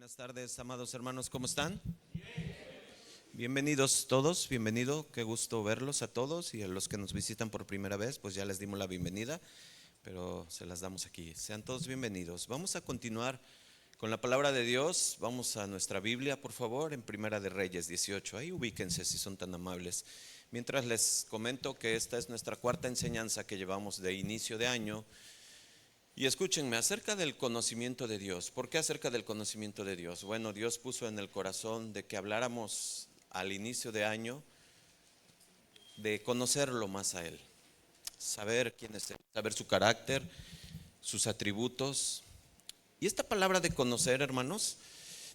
Buenas tardes, amados hermanos, ¿cómo están? Bienvenidos todos, bienvenido, qué gusto verlos a todos y a los que nos visitan por primera vez, pues ya les dimos la bienvenida, pero se las damos aquí. Sean todos bienvenidos. Vamos a continuar con la palabra de Dios. Vamos a nuestra Biblia, por favor, en Primera de Reyes 18. Ahí ubíquense si son tan amables. Mientras les comento que esta es nuestra cuarta enseñanza que llevamos de inicio de año. Y escúchenme, acerca del conocimiento de Dios. ¿Por qué acerca del conocimiento de Dios? Bueno, Dios puso en el corazón de que habláramos al inicio de año de conocerlo más a Él, saber quién es Él, saber su carácter, sus atributos. Y esta palabra de conocer, hermanos,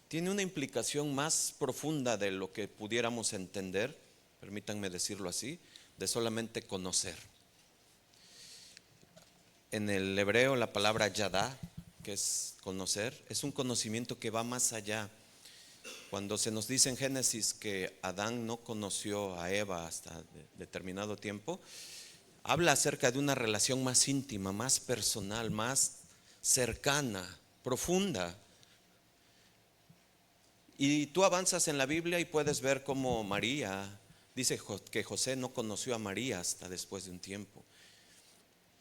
tiene una implicación más profunda de lo que pudiéramos entender, permítanme decirlo así, de solamente conocer. En el hebreo la palabra yadá, que es conocer, es un conocimiento que va más allá. Cuando se nos dice en Génesis que Adán no conoció a Eva hasta determinado tiempo, habla acerca de una relación más íntima, más personal, más cercana, profunda. Y tú avanzas en la Biblia y puedes ver cómo María, dice que José no conoció a María hasta después de un tiempo.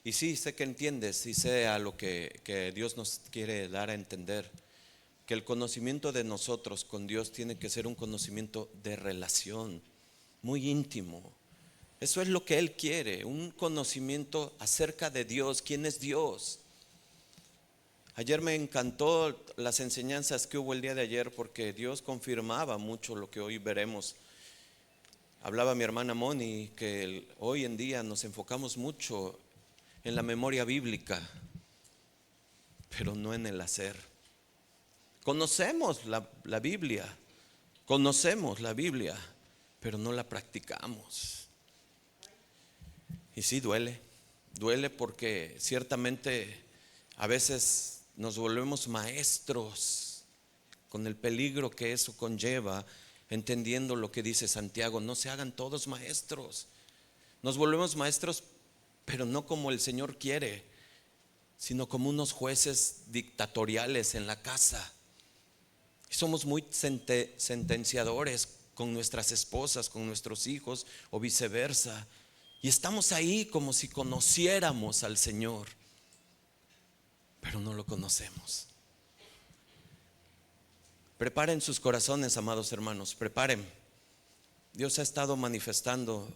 Y sí, sé que entiendes y sé a lo que Dios nos quiere dar a entender, que el conocimiento de nosotros con Dios tiene que ser un conocimiento de relación, muy íntimo. Eso es lo que Él quiere, un conocimiento acerca de Dios, quién es Dios. Ayer me encantó las enseñanzas que hubo el día de ayer porque Dios confirmaba mucho lo que hoy veremos. Hablaba mi hermana Moni que hoy en día nos enfocamos mucho en la memoria bíblica, pero no en el hacer. Conocemos la Biblia, conocemos la Biblia, pero no la practicamos. Y sí duele porque ciertamente a veces nos volvemos maestros con el peligro que eso conlleva, entendiendo lo que dice Santiago, no se hagan todos maestros. Nos volvemos maestros, pero no como el Señor quiere, sino como unos jueces dictatoriales en la casa. Y somos muy sentenciadores con nuestras esposas, con nuestros hijos o viceversa. Y estamos ahí como si conociéramos al Señor, pero no lo conocemos. Preparen sus corazones, amados hermanos, preparen. Dios ha estado manifestando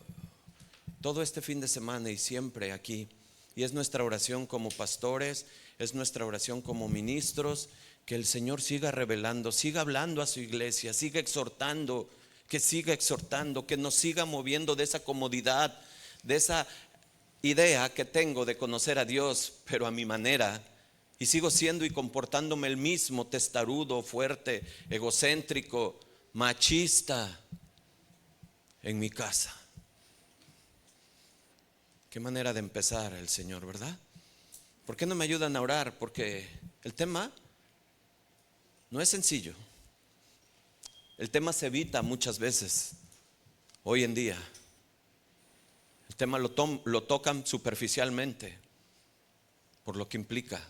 todo este fin de semana y siempre aquí. Y es nuestra oración como pastores, es nuestra oración como ministros, que el Señor siga revelando, siga hablando a su iglesia, siga exhortando, que nos siga moviendo de esa comodidad, de esa idea que tengo de conocer a Dios, pero a mi manera. Y sigo siendo y comportándome el mismo, testarudo, fuerte, egocéntrico, machista en mi casa. Qué manera de empezar el Señor, ¿verdad? ¿Por qué no me ayudan a orar? Porque el tema no es sencillo. El tema se evita muchas veces hoy en día. El tema lo tocan superficialmente por lo que implica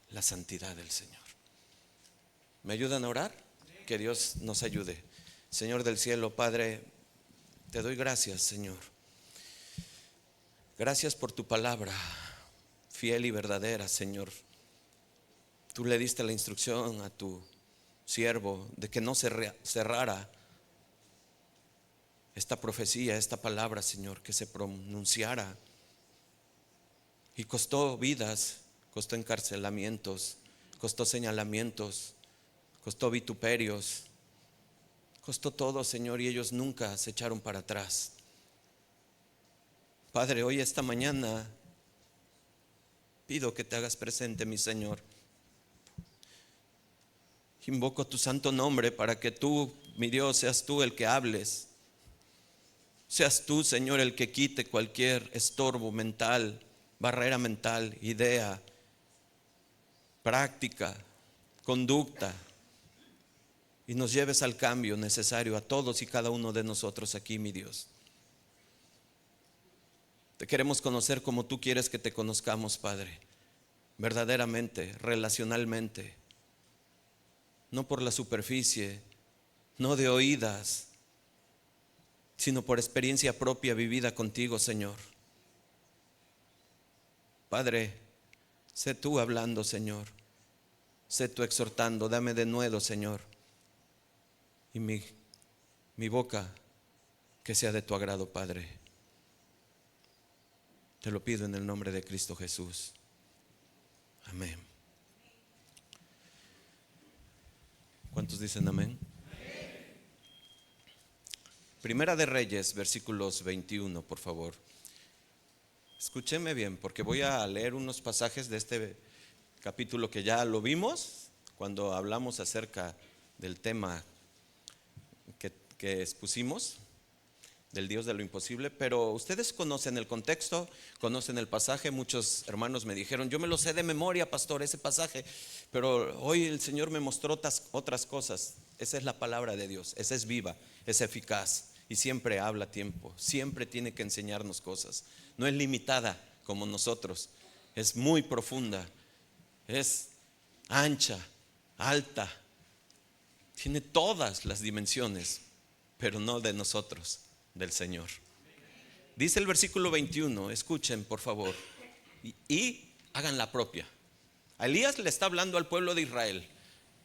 la santidad del Señor. ¿Me ayudan a orar? Que Dios nos ayude. Señor del cielo, Padre, te doy gracias, Señor. Gracias por tu palabra, fiel y verdadera, Señor. Tú le diste la instrucción a tu siervo de que no cerrara esta profecía, esta palabra, Señor, que se pronunciara. Y costó vidas, costó encarcelamientos, costó señalamientos, costó vituperios, costó todo, Señor, y ellos nunca se echaron para atrás. Padre, hoy esta mañana pido que te hagas presente, mi Señor. Invoco tu santo nombre para que tú, mi Dios, seas tú el que hables. Seas tú, Señor, el que quite cualquier estorbo mental, barrera mental, idea, práctica, conducta, y nos lleves al cambio necesario a todos y cada uno de nosotros aquí, mi Dios. Te queremos conocer como tú quieres que te conozcamos, Padre, verdaderamente, relacionalmente. no por la superficie, no de oídas, sino por experiencia propia vivida contigo, Señor. Padre, sé tú hablando, Señor. Sé tú exhortando. Dame de nuevo, Señor. Y mi boca que sea de tu agrado, Padre. Te lo pido en el nombre de Cristo Jesús. Amén. ¿Cuántos dicen amén? Primera de Reyes, versículos 21, por favor. Escúcheme bien, porque voy a leer unos pasajes de este capítulo que ya lo vimos cuando hablamos acerca del tema que expusimos, del Dios de lo imposible. Pero ustedes conocen el contexto, conocen el pasaje. Muchos hermanos me dijeron: yo me lo sé de memoria, pastor, ese pasaje, pero hoy el Señor me mostró otras cosas. Esa es la palabra de Dios, esa es viva, es eficaz y siempre habla a tiempo, siempre tiene que enseñarnos cosas. No es limitada como nosotros, es muy profunda, es ancha, alta, tiene todas las dimensiones, pero no de nosotros, del Señor. Dice el versículo 21, escuchen por favor, y hagan la propia. A Elías le está hablando al pueblo de Israel.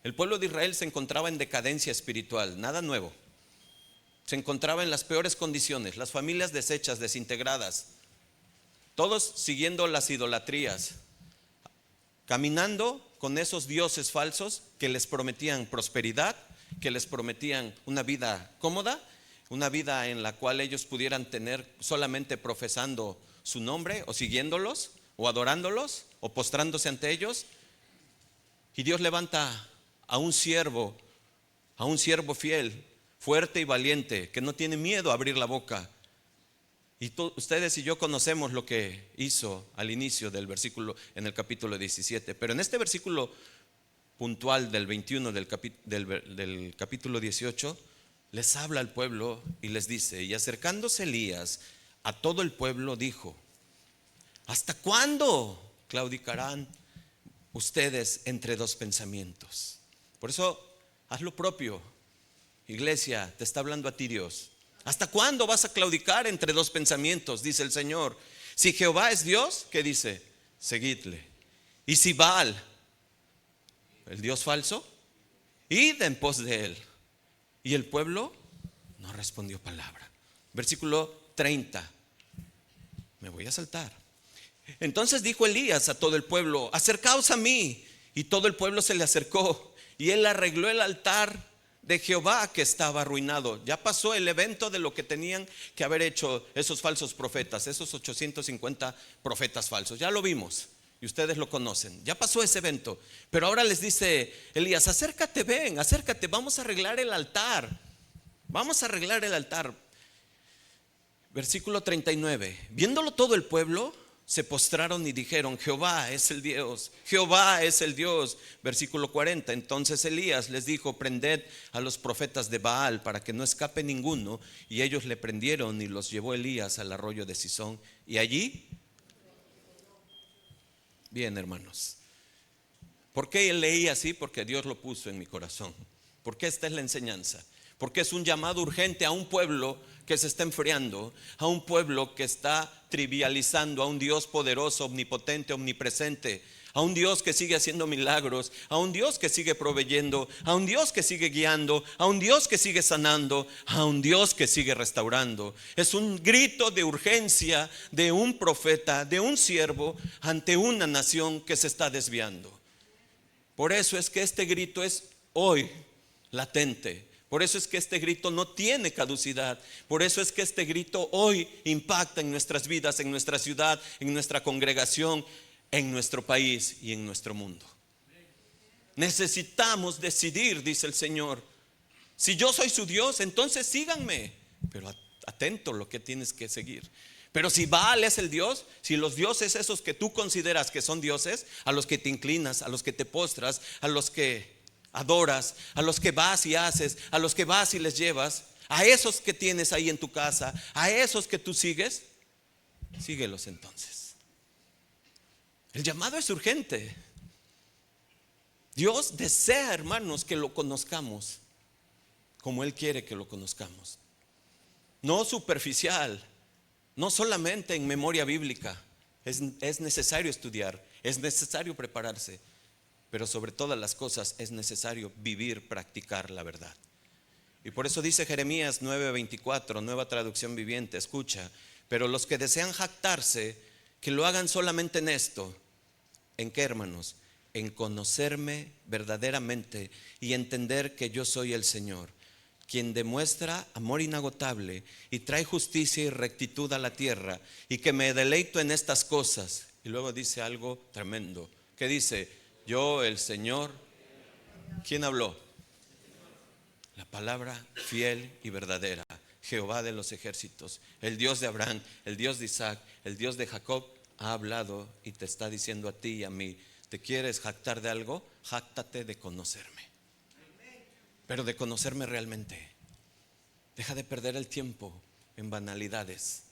El pueblo de Israel se encontraba en decadencia espiritual, nada nuevo. Se encontraba en las peores condiciones, las familias deshechas, desintegradas, todos siguiendo las idolatrías, caminando con esos dioses falsos que les prometían prosperidad, que les prometían una vida cómoda, una vida en la cual ellos pudieran tener solamente profesando su nombre, o siguiéndolos, o adorándolos, o postrándose ante ellos. Y Dios levanta a un siervo fiel, fuerte y valiente, que no tiene miedo a abrir la boca. Y ustedes y yo conocemos lo que hizo al inicio del versículo, en el capítulo 17. Pero en este versículo puntual del 21 del capítulo 18, les habla al pueblo y les dice: y acercándose Elías a todo el pueblo dijo: ¿hasta cuándo claudicarán ustedes entre dos pensamientos? Por eso haz lo propio, iglesia, te está hablando a ti Dios. ¿Hasta cuándo vas a claudicar entre dos pensamientos? Dice el Señor. Si Jehová es Dios, ¿qué dice? Seguidle. Y si Baal, el Dios falso, id en pos de él. Y el pueblo no respondió palabra. Versículo 30. Me voy a saltar. Entonces dijo Elías a todo el pueblo: acercaos a mí. Y todo el pueblo se le acercó, y él arregló el altar de Jehová que estaba arruinado. Ya pasó el evento de lo que tenían que haber hecho esos falsos profetas, esos 850 profetas falsos. Ya lo vimos y ustedes lo conocen. Ya pasó ese evento. Pero ahora les dice Elías: acércate, ven, acércate, vamos a arreglar el altar. Vamos a arreglar el altar. Versículo 39. Viéndolo todo el pueblo, se postraron y dijeron: Jehová es el Dios, Jehová es el Dios. Versículo 40. Entonces Elías les dijo: prended a los profetas de Baal para que no escape ninguno. Y ellos le prendieron y los llevó Elías al arroyo de Sison. Y allí, bien hermanos, ¿por qué leí así? Porque Dios lo puso en mi corazón. Porque esta es la enseñanza. Porque es un llamado urgente a un pueblo que se está enfriando, a un pueblo que está trivializando a un Dios poderoso, omnipotente, omnipresente, a un Dios que sigue haciendo milagros, a un Dios que sigue proveyendo, a un Dios que sigue guiando, a un Dios que sigue sanando, a un Dios que sigue restaurando. Es un grito de urgencia de un profeta, de un siervo ante una nación que se está desviando. Por eso es que este grito es hoy latente. Por eso es que este grito no tiene caducidad. Por eso es que este grito hoy impacta en nuestras vidas, en nuestra ciudad, en nuestra congregación, en nuestro país y en nuestro mundo. Necesitamos decidir, dice el Señor. Si yo soy su Dios, entonces síganme. Pero atento lo que tienes que seguir. Pero si Baal es el Dios, si los dioses esos que tú consideras que son dioses, a los que te inclinas, a los que te postras, a los que adoras, a los que vas y haces, a los que vas y les llevas, a esos que tienes ahí en tu casa, a esos que tú sigues, síguelos entonces. El llamado es urgente. Dios desea, hermanos, que lo conozcamos como Él quiere que lo conozcamos. No superficial, no solamente en memoria bíblica. Es necesario estudiar, es necesario prepararse, pero sobre todas las cosas es necesario vivir, practicar la verdad. Y por eso dice Jeremías 9:24, nueva traducción viviente, escucha: pero los que desean jactarse, que lo hagan solamente en esto. ¿En qué, hermanos? En conocerme verdaderamente y entender que yo soy el Señor, quien demuestra amor inagotable y trae justicia y rectitud a la tierra, y que me deleito en estas cosas. Y luego dice algo tremendo, que dice: yo, el Señor. ¿Quién habló? La palabra fiel y verdadera, Jehová de los ejércitos, el Dios de Abraham, el Dios de Isaac, el Dios de Jacob, ha hablado y te está diciendo a ti y a mí: ¿te quieres jactar de algo? Jáctate de conocerme, pero de conocerme realmente. Deja de perder el tiempo en banalidades,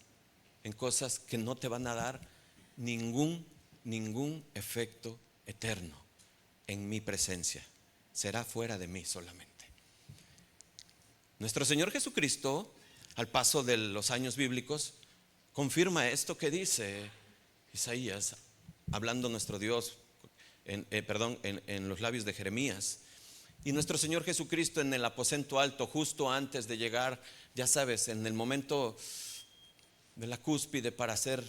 en cosas que no te van a dar ningún efecto eterno en mi presencia. Será fuera de mí solamente. Nuestro Señor Jesucristo, al paso de los años bíblicos, confirma esto que dice Isaías, hablando nuestro Dios, en los labios de Jeremías. Y nuestro Señor Jesucristo en el aposento alto, justo antes de llegar, ya sabes, en el momento de la cúspide para hacer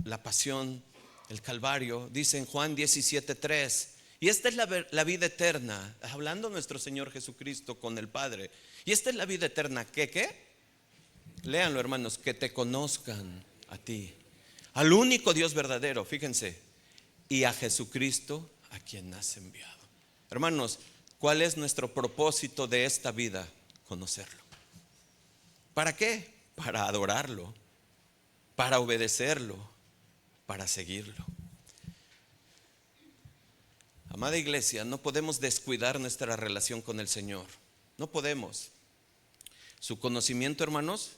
la pasión, el Calvario, dice en Juan 17:3: y esta es la vida eterna, hablando nuestro Señor Jesucristo con el Padre. Y esta es la vida eterna, ¿qué? Léanlo, hermanos: que te conozcan a ti, al único Dios verdadero, fíjense, y a Jesucristo a quien has enviado. Hermanos, ¿cuál es nuestro propósito de esta vida? Conocerlo. ¿Para qué? Para adorarlo, para obedecerlo, para seguirlo. Amada iglesia, no podemos descuidar nuestra relación con el Señor. No podemos. Su conocimiento, hermanos,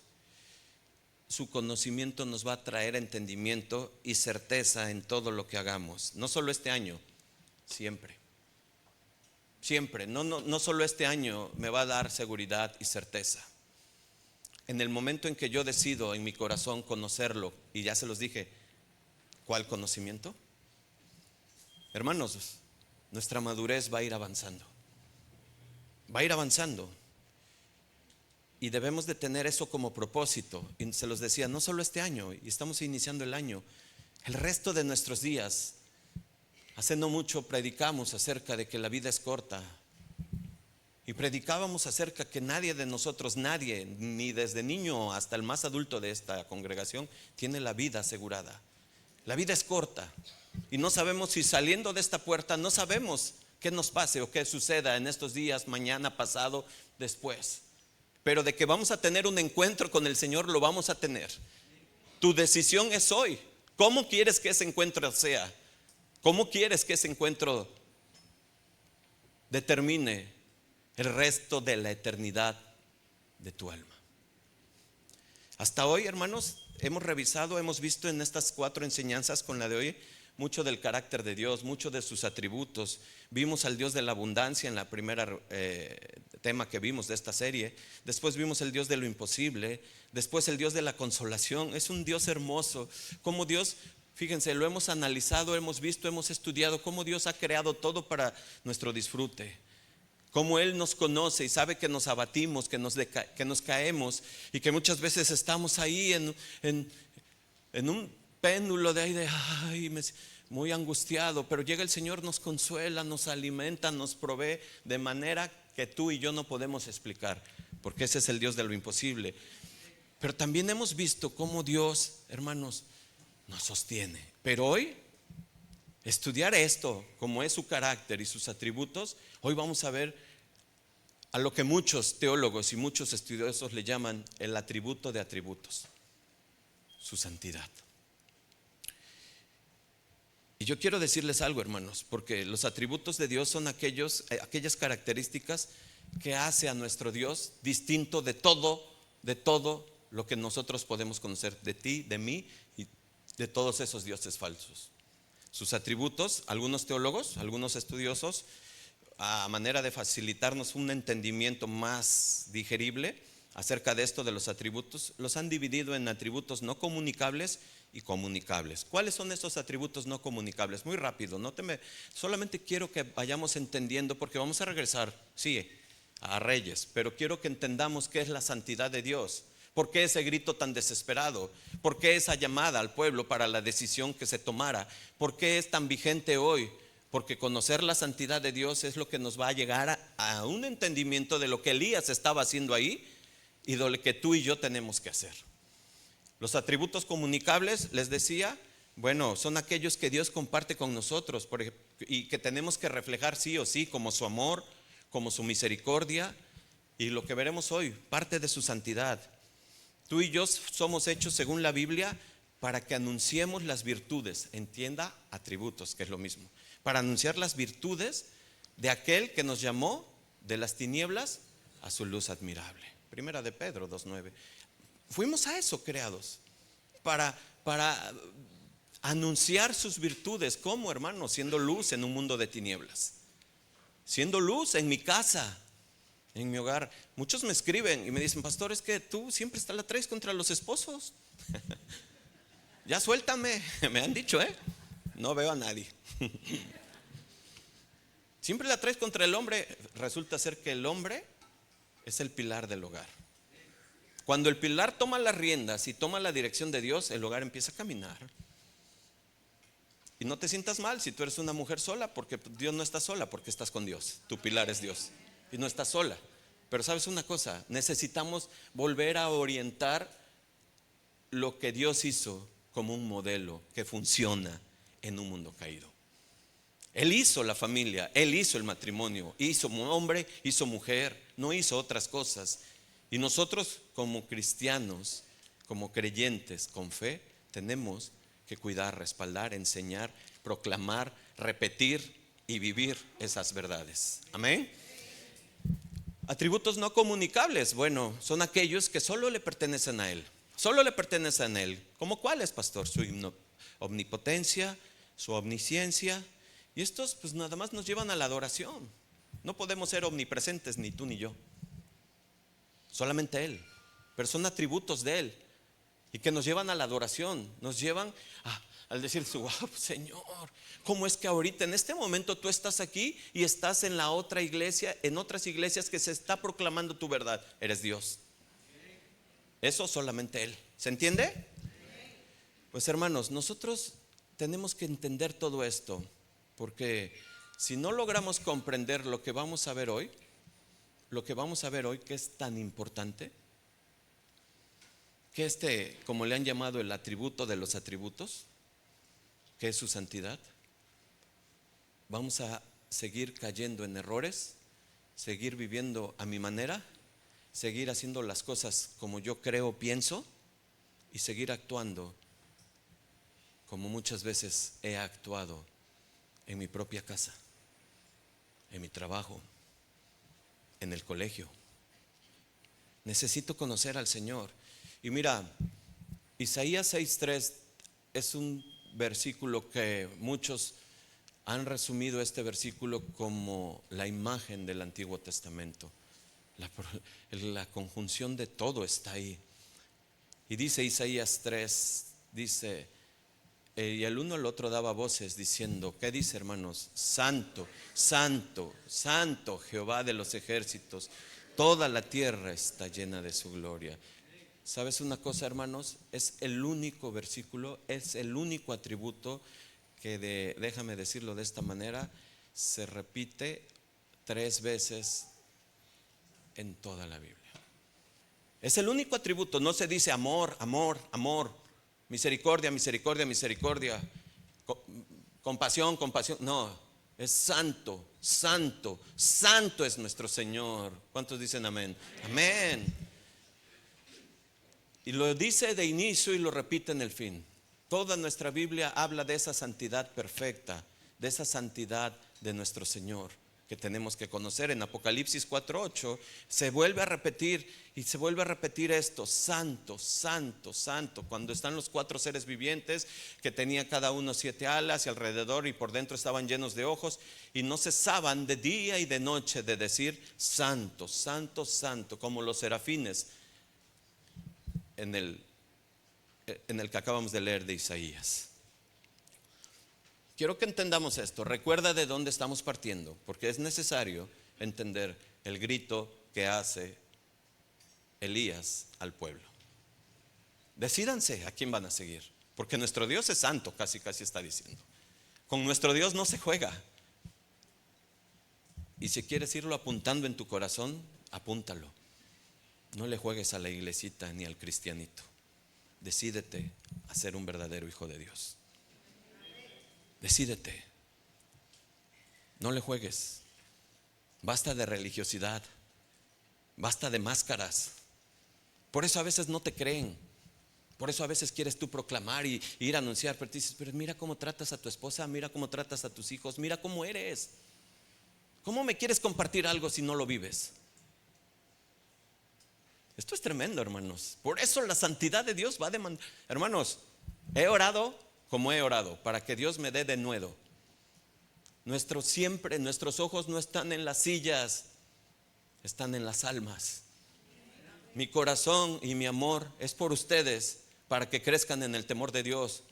su conocimiento nos va a traer entendimiento y certeza en todo lo que hagamos. No solo este año, siempre. Siempre. No solo este año me va a dar seguridad y certeza. En el momento en que yo decido en mi corazón conocerlo, y ya se los dije, ¿cuál conocimiento? Hermanos, nuestra madurez va a ir avanzando. Va a ir avanzando. Y debemos de tener eso como propósito. Y se los decía, no solo este año, y estamos iniciando el año, el resto de nuestros días. Hace no mucho predicamos acerca de que la vida es corta. Y predicábamos acerca que nadie de nosotros, nadie, ni desde niño hasta el más adulto de esta congregación, tiene la vida asegurada. La vida es corta. Y no sabemos si saliendo de esta puerta, no sabemos qué nos pase o qué suceda en estos días, mañana, pasado, después. Pero de que vamos a tener un encuentro con el Señor, lo vamos a tener. Tu decisión es hoy. ¿Cómo quieres que ese encuentro sea? ¿Cómo quieres que ese encuentro determine el resto de la eternidad de tu alma? Hasta hoy, hermanos, hemos revisado, hemos visto en estas 4 enseñanzas con la de hoy mucho del carácter de Dios, mucho de sus atributos. Vimos al Dios de la abundancia en la primera tema que vimos de esta serie. Después vimos el Dios de lo imposible. Después el Dios de la consolación. Es un Dios hermoso. Como Dios, fíjense, lo hemos analizado, hemos visto, hemos estudiado cómo Dios ha creado todo para nuestro disfrute. Cómo Él nos conoce y sabe que nos abatimos, que nos caemos, y que muchas veces estamos ahí en un péndulo de ahí muy angustiado, pero llega el Señor, nos consuela, nos alimenta, nos provee de manera que tú y yo no podemos explicar, porque ese es el Dios de lo imposible. Pero también hemos visto cómo Dios, hermanos, nos sostiene. Pero hoy, estudiar esto, como es su carácter y sus atributos, hoy vamos a ver a lo que muchos teólogos y muchos estudiosos le llaman el atributo de atributos: su santidad. Y yo quiero decirles algo, hermanos, porque los atributos de Dios son aquellas características que hace a nuestro Dios distinto de todo lo que nosotros podemos conocer, de ti, de mí y de todos esos dioses falsos. sus atributos, algunos teólogos, algunos estudiosos, a manera de facilitarnos un entendimiento más digerible acerca de esto de los atributos, los han dividido en atributos no comunicables y comunicables. ¿Cuáles son estos atributos no comunicables? Muy rápido, solamente quiero que vayamos entendiendo, porque vamos a regresar, sí, a Reyes, pero quiero que entendamos qué es la santidad de Dios. ¿Por qué ese grito tan desesperado? ¿Por qué esa llamada al pueblo para la decisión que se tomara? ¿Por qué es tan vigente hoy? Porque conocer la santidad de Dios es lo que nos va a llegar a un entendimiento de lo que Elías estaba haciendo ahí y de lo que tú y yo tenemos que hacer. Los atributos comunicables, les decía, bueno, son aquellos que Dios comparte con nosotros y que tenemos que reflejar sí o sí, como su amor, como su misericordia y lo que veremos hoy, parte de su santidad. Tú y yo somos hechos según la Biblia para que anunciemos las virtudes, entienda atributos, que es lo mismo, para anunciar las virtudes de aquel que nos llamó de las tinieblas a su luz admirable. Primera de Pedro 2:9. Fuimos a eso creados, para anunciar sus virtudes. ¿Cómo, hermano? Siendo luz en un mundo de tinieblas, siendo luz en mi casa, en mi hogar. Muchos me escriben y me dicen: pastor, es que tú siempre la traes contra los esposos. Ya suéltame, me han dicho, no veo a nadie. Siempre la traes contra el hombre. Resulta ser que el hombre es el pilar del hogar. Cuando el pilar toma las riendas y toma la dirección de Dios, el hogar empieza a caminar. Y no te sientas mal si tú eres una mujer sola, porque Dios no está sola, porque estás con Dios. Tu pilar es Dios y no estás sola. Pero sabes una cosa, necesitamos volver a orientar lo que Dios hizo como un modelo que funciona en un mundo caído. Él hizo la familia, Él hizo el matrimonio, hizo hombre, hizo mujer, no hizo otras cosas. Y nosotros como cristianos, como creyentes con fe, tenemos que cuidar, respaldar, enseñar, proclamar, repetir y vivir esas verdades. Amén. Atributos no comunicables, bueno, son aquellos que solo le pertenecen a Él. Solo le pertenecen a Él. ¿Cómo cuáles, pastor? Su omnipotencia, su omnisciencia. Y estos pues nada más nos llevan a la adoración. No podemos ser omnipresentes, ni tú ni yo. Solamente Él. Pero son atributos de Él. Y que nos llevan a la adoración. Nos llevan al decir: wow, Señor, ¿cómo es que ahorita en este momento tú estás aquí y estás en la otra iglesia, en otras iglesias que se está proclamando tu verdad? Eres Dios. Eso solamente Él. ¿Se entiende? Pues hermanos, nosotros tenemos que entender todo esto, porque si no logramos comprender lo que vamos a ver hoy, que es tan importante, que como le han llamado, el atributo de los atributos, que es su santidad, vamos a seguir cayendo en errores, seguir viviendo a mi manera, seguir haciendo las cosas como yo creo, pienso, y seguir actuando como muchas veces he actuado en mi propia casa, en mi trabajo, en el colegio. Necesito conocer al Señor. Y mira, Isaías 6:3 es un versículo que muchos han resumido este versículo como la imagen del Antiguo Testamento. La conjunción de todo está ahí. Y dice Isaías 3, dice: y el uno al otro daba voces diciendo, ¿qué dice, hermanos? Santo, santo, santo Jehová de los ejércitos, toda la tierra está llena de su gloria. ¿Sabes una cosa, hermanos? Es el único versículo, es el único atributo que déjame decirlo de esta manera, se repite 3 veces en toda la Biblia. Es el único atributo. No se dice amor, amor, amor, misericordia, misericordia, misericordia, compasión, compasión. No, es santo, santo, santo es nuestro Señor. ¿Cuántos dicen amén? Amén. Y lo dice de inicio y lo repite en el fin. Toda nuestra Biblia habla de esa santidad perfecta, de esa santidad de nuestro Señor. que tenemos que conocer. En Apocalipsis 4:8 se vuelve a repetir y se vuelve a repetir esto: santo, santo, santo. Cuando están los 4 seres vivientes, que tenía cada uno 7 alas y alrededor y por dentro estaban llenos de ojos, y no cesaban de día y de noche de decir: santo, santo, santo, como los serafines en el que acabamos de leer de Isaías. Quiero que entendamos esto. Recuerda de dónde estamos partiendo, porque es necesario entender el grito que hace Elías al pueblo. Decídanse a quién van a seguir, porque nuestro Dios es santo, casi está diciendo. Con nuestro Dios no se juega. Y si quieres irlo apuntando en tu corazón, apúntalo. No le juegues a la iglesita ni al cristianito. Decídete a ser un verdadero hijo de Dios. Decídete. No le juegues. Basta de religiosidad. Basta de máscaras. Por eso a veces no te creen. Por eso a veces quieres tú proclamar y ir a anunciar, pero te dices: pero mira cómo tratas a tu esposa, mira cómo tratas a tus hijos, mira cómo eres. ¿Cómo me quieres compartir algo si no lo vives? Esto es tremendo, hermanos. Por eso la santidad de Dios va a demandar. Hermanos, he orado como he orado, para que Dios me dé de nuevo. Nuestros ojos no están en las sillas, están en las almas. Mi corazón y mi amor es por ustedes, para que crezcan en el temor de Dios.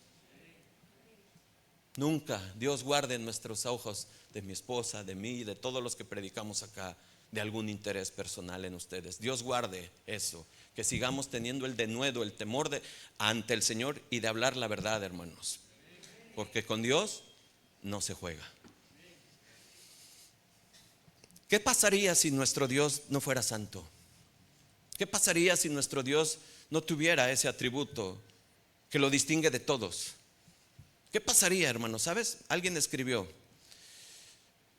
Nunca Dios guarde en nuestros ojos, de mi esposa, de mí y de todos los que predicamos acá, de algún interés personal en ustedes. Dios guarde eso, que sigamos teniendo el denuedo, el temor ante el Señor y de hablar la verdad, hermanos, porque con Dios no se juega. ¿Qué pasaría si nuestro Dios no fuera santo? ¿Qué pasaría si nuestro Dios no tuviera ese atributo que lo distingue de todos? ¿Qué pasaría, hermanos? ¿Sabes? Alguien escribió: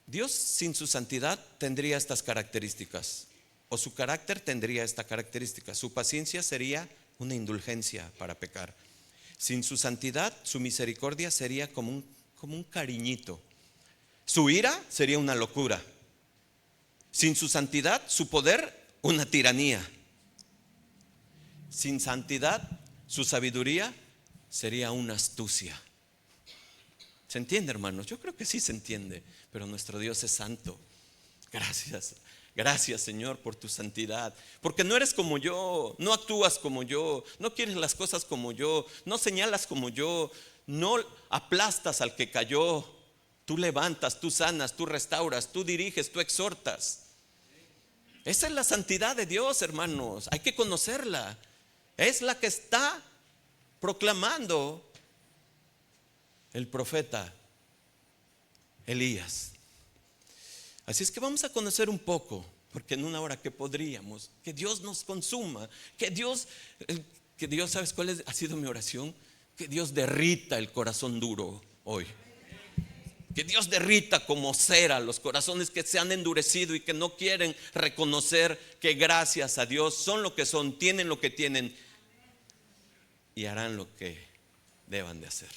Dios sin su santidad tendría estas características, o su carácter tendría esta característica. Su paciencia sería una indulgencia para pecar. Sin su santidad, su misericordia sería como un cariñito. Su ira sería una locura. Sin su santidad, su poder, una tiranía. Sin santidad, su sabiduría sería una astucia. ¿Se entiende, hermanos? Yo creo que sí se entiende. Pero nuestro Dios es santo. Gracias, Señor, por tu santidad. Porque no eres como yo, no actúas como yo, no quieres las cosas como yo, no señalas como yo, no aplastas al que cayó. Tú levantas, tú sanas, tú restauras, tú diriges, tú exhortas. Esa es la santidad de Dios, hermanos. Hay que conocerla. Es la que está proclamando el profeta Elías. Así es que vamos a conocer un poco, porque en una hora que podríamos, que Dios nos consuma, que Dios, ¿sabes cuál ha sido mi oración? Que Dios derrita el corazón duro hoy. Que Dios derrita como cera los corazones que se han endurecido y que no quieren reconocer que gracias a Dios son lo que son, tienen lo que tienen y harán lo que deban de hacer.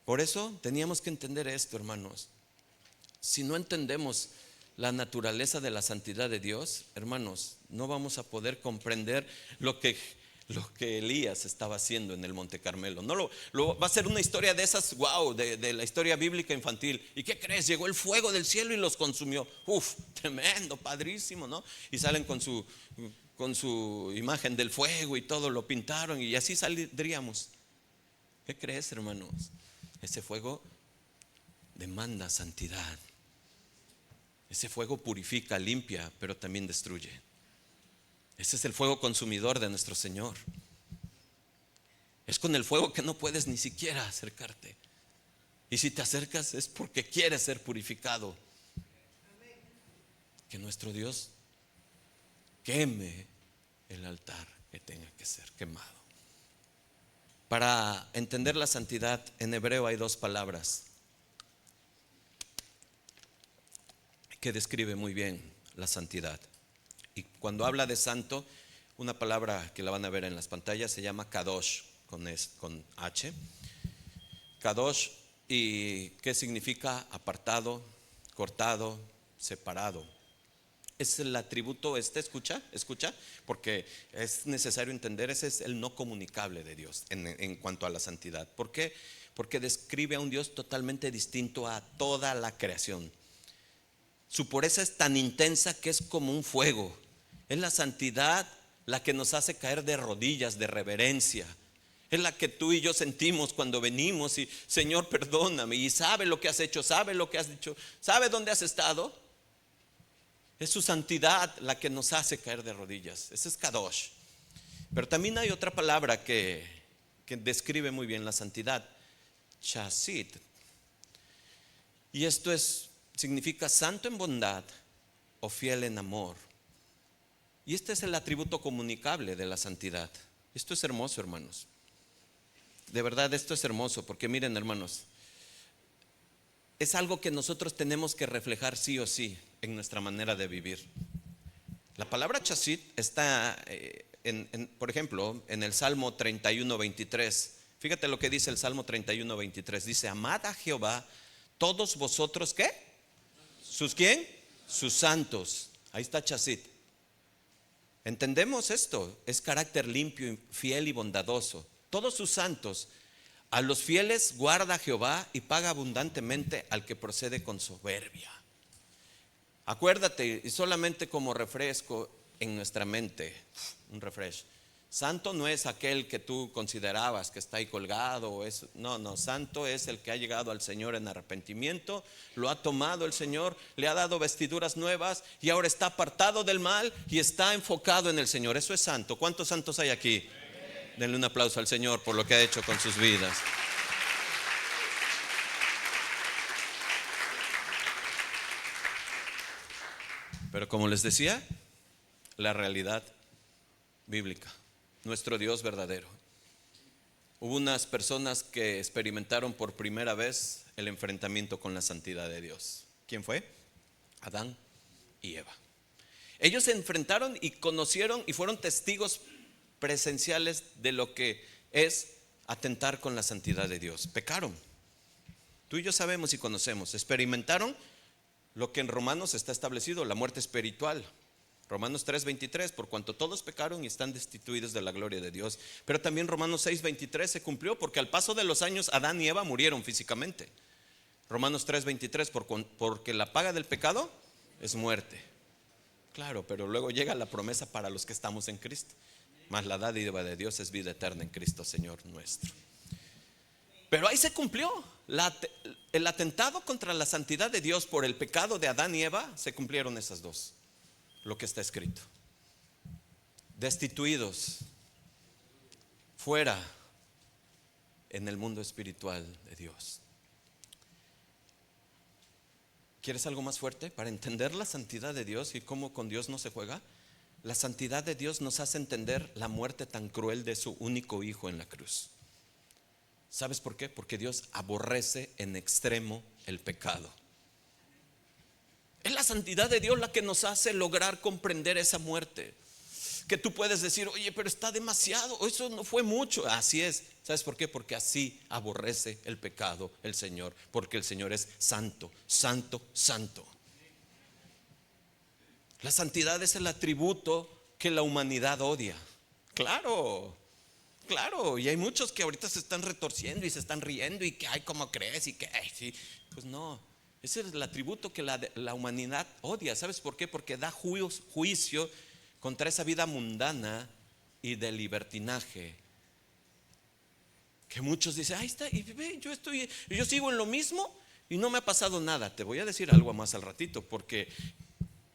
Por eso teníamos que entender esto, hermanos. Si no entendemos la naturaleza de la santidad de Dios, hermanos, no vamos a poder comprender lo que Elías estaba haciendo en el Monte Carmelo. Va a ser una historia de esas, wow, de la historia bíblica infantil. ¿Y qué crees? Llegó el fuego del cielo y los consumió. Tremendo, padrísimo, ¿no? Y salen con su imagen del fuego y todo, lo pintaron y así saldríamos. ¿Qué crees, hermanos? Ese fuego demanda santidad. Ese fuego purifica, limpia, pero también destruye. Ese es el fuego consumidor de nuestro Señor. Es con el fuego que no puedes ni siquiera acercarte. Y si te acercas es porque quieres ser purificado. Que nuestro Dios queme el altar que tenga que ser quemado. Para entender la santidad, en hebreo hay 2 palabras que describe muy bien la santidad. Y cuando habla de santo, una palabra que la van a ver en las pantallas se llama kadosh, con H. Kadosh ¿Y qué significa apartado, cortado, separado? Es el atributo escucha, porque es necesario entender, ese es el no comunicable de Dios en cuanto a la santidad. ¿Por qué? Porque describe a un Dios totalmente distinto a toda la creación. Su pureza es tan intensa que es como un fuego. Es la santidad la que nos hace caer de rodillas, de reverencia. Es la que tú y yo sentimos cuando venimos y Señor, perdóname. Y sabe lo que has hecho, sabe lo que has dicho, sabe dónde has estado. Es su santidad la que nos hace caer de rodillas. Ese es Kadosh. Pero también hay otra palabra que describe muy bien la santidad: Chasid. Y esto significa santo en bondad o fiel en amor. Y este es el atributo comunicable de la santidad. Esto es hermoso, hermanos. De verdad, esto es hermoso, porque miren, hermanos, es algo que nosotros tenemos que reflejar sí o sí en nuestra manera de vivir. La palabra chasid está, por ejemplo, en el Salmo 31:23. Fíjate lo que dice el Salmo 31:23. Dice: amad a Jehová todos vosotros, ¿qué? ¿Sus quién? Sus santos. Ahí está chasid. ¿Entendemos esto? Es carácter limpio, fiel y bondadoso. Todos sus santos. A los fieles guarda Jehová y paga abundantemente al que procede con soberbia. Acuérdate, y solamente como refresco en nuestra mente, un refresh. Santo no es aquel que tú considerabas que está ahí colgado. No, santo es el que ha llegado al Señor en arrepentimiento, lo ha tomado el Señor, le ha dado vestiduras nuevas y ahora está apartado del mal y está enfocado en el Señor. Eso es santo. ¿Cuántos santos hay aquí? Denle un aplauso al Señor por lo que ha hecho con sus vidas. Pero como les decía, la realidad bíblica, nuestro Dios verdadero. Hubo unas personas que experimentaron por primera vez el enfrentamiento con la santidad de Dios. ¿Quién fue? Adán y Eva. Ellos se enfrentaron y conocieron y fueron testigos presenciales de lo que es atentar con la santidad de Dios. Pecaron. Tú y yo sabemos y conocemos. Experimentaron lo que en Romanos está establecido, la muerte espiritual. Romanos 3:23, por cuanto todos pecaron y están destituidos de la gloria de Dios. Pero también Romanos 6:23 se cumplió, porque al paso de los años Adán y Eva murieron físicamente. Romanos 3:23, porque la paga del pecado es muerte. Claro, pero luego llega la promesa para los que estamos en Cristo. Mas la dádiva de Dios es vida eterna en Cristo Señor nuestro. Pero ahí se cumplió. El atentado contra la santidad de Dios por el pecado de Adán y Eva, se cumplieron esas dos. Lo que está escrito: destituidos, fuera en el mundo espiritual de Dios. ¿Quieres algo más fuerte para entender la santidad de Dios y cómo con Dios no se juega? La santidad de Dios nos hace entender la muerte tan cruel de su único hijo en la cruz. ¿Sabes por qué? Porque Dios aborrece en extremo el pecado. Es la santidad de Dios la que nos hace lograr comprender esa muerte. Que tú puedes decir: oye, pero está demasiado, eso no fue mucho. Así es. ¿Sabes por qué? Porque así aborrece el pecado el Señor. Porque el Señor es santo, santo, santo. La santidad es el atributo que la humanidad odia. Claro, claro. Y hay muchos que ahorita se están retorciendo y se están riendo y que, ay, ¿cómo crees? Y que, ay, sí. Pues no. Ese es el atributo que la humanidad odia. ¿Sabes por qué? Porque da juicio contra esa vida mundana y de libertinaje. Que muchos dicen: ahí está, y ve, yo sigo en lo mismo y no me ha pasado nada. Te voy a decir algo más al ratito, porque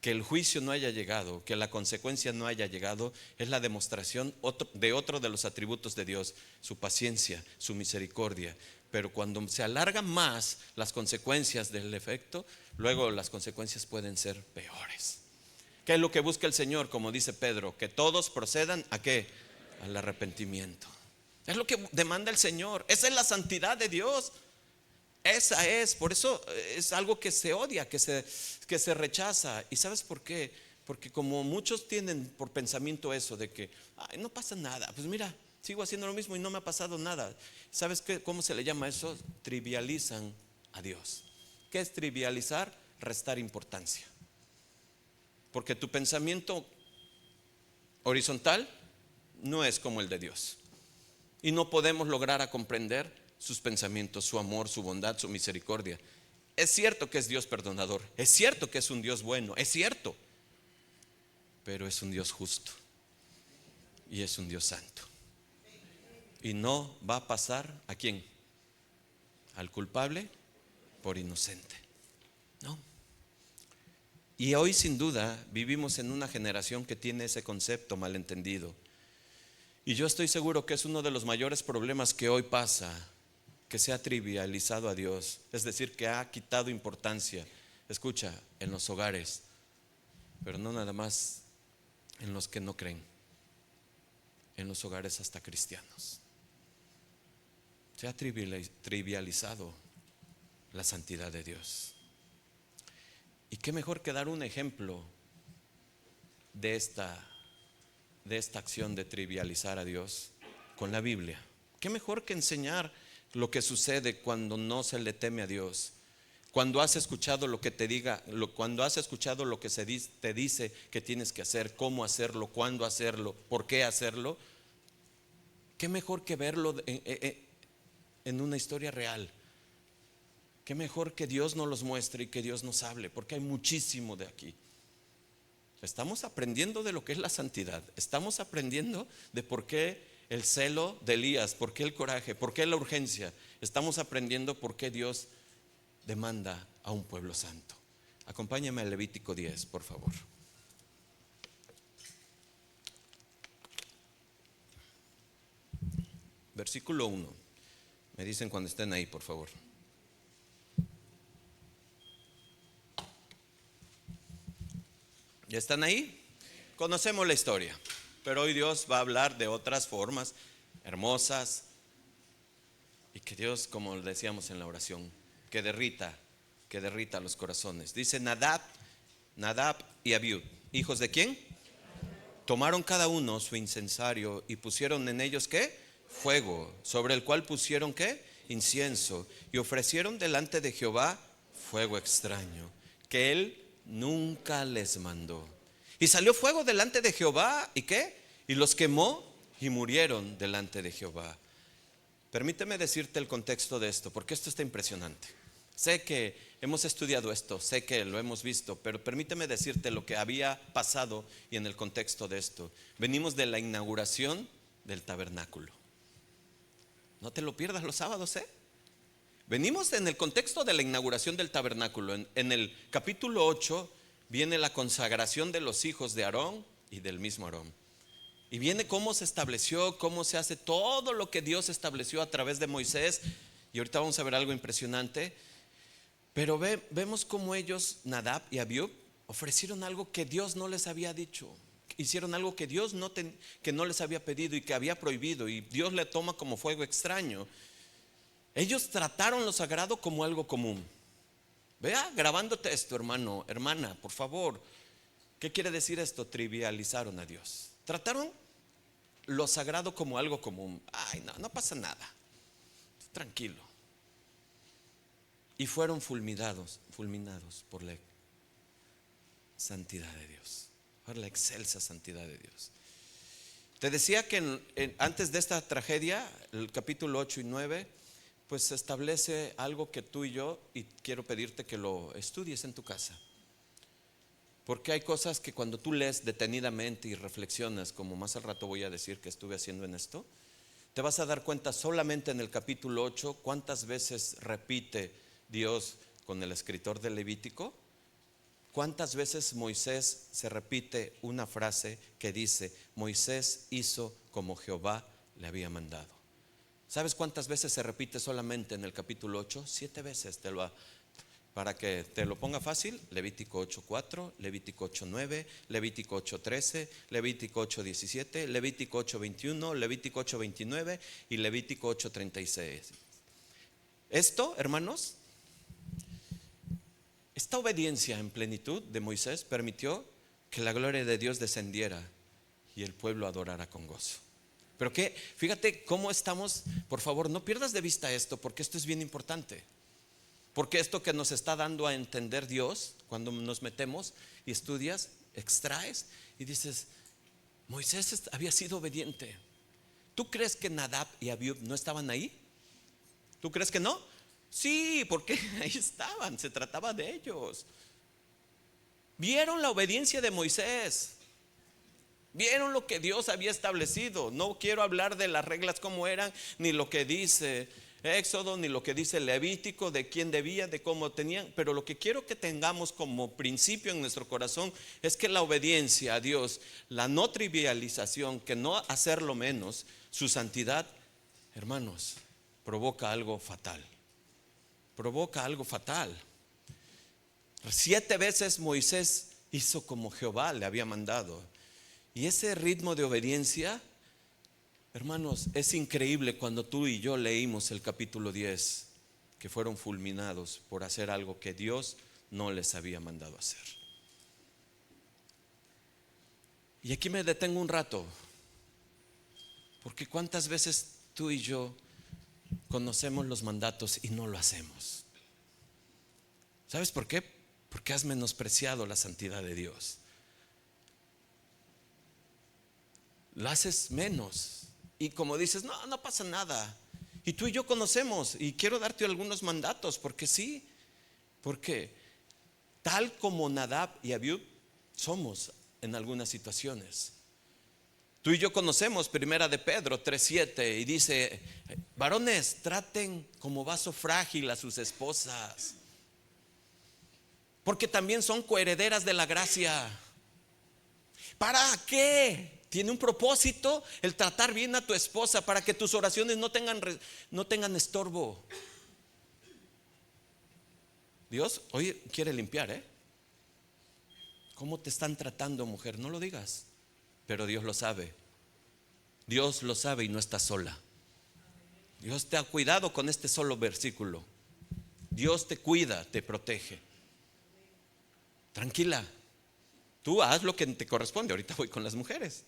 que el juicio no haya llegado, que la consecuencia no haya llegado, es la demostración de otro de los atributos de Dios: su paciencia, su misericordia. Pero cuando se alargan más las consecuencias del efecto, luego las consecuencias pueden ser peores. ¿Qué es lo que busca el Señor? Como dice Pedro, que todos procedan ¿a qué? Al arrepentimiento. Es lo que demanda el Señor. Esa es la santidad de Dios. Esa es, por eso es algo que se odia, que se rechaza. ¿Y sabes por qué? Porque como muchos tienen por pensamiento eso de que, ay, no pasa nada. Pues mira, Sigo haciendo lo mismo y no me ha pasado nada. ¿Sabes cómo se le llama eso? Trivializan a Dios. ¿Qué es trivializar? Restar importancia. Porque tu pensamiento horizontal no es como el de Dios. Y no podemos lograr a comprender sus pensamientos, su amor, su bondad, su misericordia. Es cierto que es Dios perdonador, es cierto que es un Dios bueno, es cierto, pero es un Dios justo y es un Dios santo. Y no va a pasar ¿a quién? Al culpable por inocente. No. Y hoy sin duda vivimos en una generación que tiene ese concepto malentendido. Y yo estoy seguro que es uno de los mayores problemas que hoy pasa, que se ha trivializado a Dios, es decir, que ha quitado importancia, escucha, en los hogares, pero no nada más en los que no creen, en los hogares hasta cristianos. Se ha trivializado la santidad de Dios. Y qué mejor que dar un ejemplo de esta acción de trivializar a Dios con la Biblia. Qué mejor que enseñar lo que sucede cuando no se le teme a Dios. Cuando has escuchado lo que te diga, cuando has escuchado lo que te dice que tienes que hacer, cómo hacerlo, cuándo hacerlo, por qué hacerlo. Qué mejor que verlo en una historia real. Qué mejor que Dios nos los muestre y que Dios nos hable, porque hay muchísimo de aquí. Estamos aprendiendo de lo que es la santidad. Estamos aprendiendo de por qué el celo de Elías, por qué el coraje, por qué la urgencia. Estamos aprendiendo por qué Dios demanda a un pueblo santo. Acompáñame al Levítico 10, por favor. Versículo 1. Me dicen cuando estén ahí, por favor. ¿Ya están ahí? Conocemos la historia, pero hoy Dios va a hablar de otras formas hermosas y que Dios, como decíamos en la oración, que derrita los corazones. Dice Nadab y Abiud, ¿hijos de quién? Tomaron cada uno su incensario y pusieron en ellos ¿qué? Fuego, sobre el cual pusieron ¿qué? Incienso, y ofrecieron delante de Jehová fuego extraño, que él nunca les mandó. Y salió fuego delante de Jehová, ¿y qué? Y los quemó y murieron delante de Jehová. Permíteme decirte el contexto de esto, porque esto está impresionante. Sé que hemos estudiado esto, sé que lo hemos visto, pero permíteme decirte lo que había pasado y en el contexto de esto. Venimos de la inauguración del tabernáculo. No te lo pierdas los sábados, ¿eh? Venimos en el contexto de la inauguración del tabernáculo. En el capítulo 8 viene la consagración de los hijos de Aarón y del mismo Aarón. Y viene cómo se estableció, cómo se hace todo lo que Dios estableció a través de Moisés. Y ahorita vamos a ver algo impresionante. Pero vemos cómo ellos, Nadab y Abiud, ofrecieron algo que Dios no les había dicho. Hicieron algo que Dios que no les había pedido y que había prohibido. Y Dios le toma como fuego extraño. Ellos trataron lo sagrado como algo común. Vea, grabándote esto, hermano, hermana, por favor. ¿Qué quiere decir esto? Trivializaron a Dios. Trataron lo sagrado como algo común. Ay, no pasa nada. Tranquilo. Y fueron fulminados por la santidad de Dios, por la excelsa santidad de Dios. Te decía que antes de esta tragedia, el capítulo 8 y 9, pues se establece algo que tú y yo, y quiero pedirte que lo estudies en tu casa. Porque hay cosas que cuando tú lees detenidamente y reflexionas, como más al rato voy a decir que estuve haciendo en esto, te vas a dar cuenta solamente en el capítulo 8 cuántas veces repite Dios con el escritor del Levítico, cuántas veces Moisés se repite una frase que dice: Moisés hizo como Jehová le había mandado. ¿Sabes cuántas veces se repite solamente en el capítulo 8? 7 veces. Para que te lo ponga fácil: Levítico 8:4, Levítico 8:9, Levítico 8:13, Levítico 8:17, Levítico 8:21, Levítico 8:29 y Levítico 8:36. Esto, hermanos, esta obediencia en plenitud de Moisés permitió que la gloria de Dios descendiera y el pueblo adorara con gozo. Pero que, fíjate cómo estamos, por favor, no pierdas de vista esto, porque esto es bien importante. Porque esto que nos está dando a entender Dios, cuando nos metemos y estudias, extraes y dices, Moisés había sido obediente. ¿Tú crees que Nadab y Abiú no estaban ahí? ¿Tú crees que no? Sí, porque ahí estaban, se trataba de ellos. Vieron la obediencia de Moisés. Vieron lo que Dios había establecido. No quiero hablar de las reglas como eran, ni lo que dice Éxodo, ni lo que dice Levítico, de quién debía, de cómo tenían. Pero lo que quiero que tengamos como principio en nuestro corazón es que la obediencia a Dios, la no trivialización, que no hacerlo menos, su santidad, hermanos, provoca algo fatal. Provoca algo fatal. 7 veces Moisés hizo como Jehová le había mandado. Y ese ritmo de obediencia, hermanos, es increíble cuando tú y yo leímos el capítulo 10, que fueron fulminados por hacer algo que Dios no les había mandado hacer. Y aquí me detengo un rato, porque cuántas veces tú y yo conocemos los mandatos y no lo hacemos. ¿Sabes por qué? Porque has menospreciado la santidad de Dios. Lo haces menos. Y como dices, no pasa nada. Y tú y yo conocemos. Y quiero darte algunos mandatos. Porque sí. Porque tal como Nadab y Abiú somos en algunas situaciones. Tú y yo conocemos Primera de Pedro 3:7. Y dice, varones, traten como vaso frágil a sus esposas, porque también son coherederas de la gracia. ¿Para qué? Tiene un propósito el tratar bien a tu esposa, para que tus oraciones no tengan estorbo. Dios hoy quiere limpiar, ¿Cómo te están tratando, mujer? No lo digas, pero Dios lo sabe. Dios lo sabe y no estás sola. Dios te ha cuidado con este solo versículo. Dios te cuida, te protege. Tranquila, tú haz lo que te corresponde. Ahorita voy con las mujeres,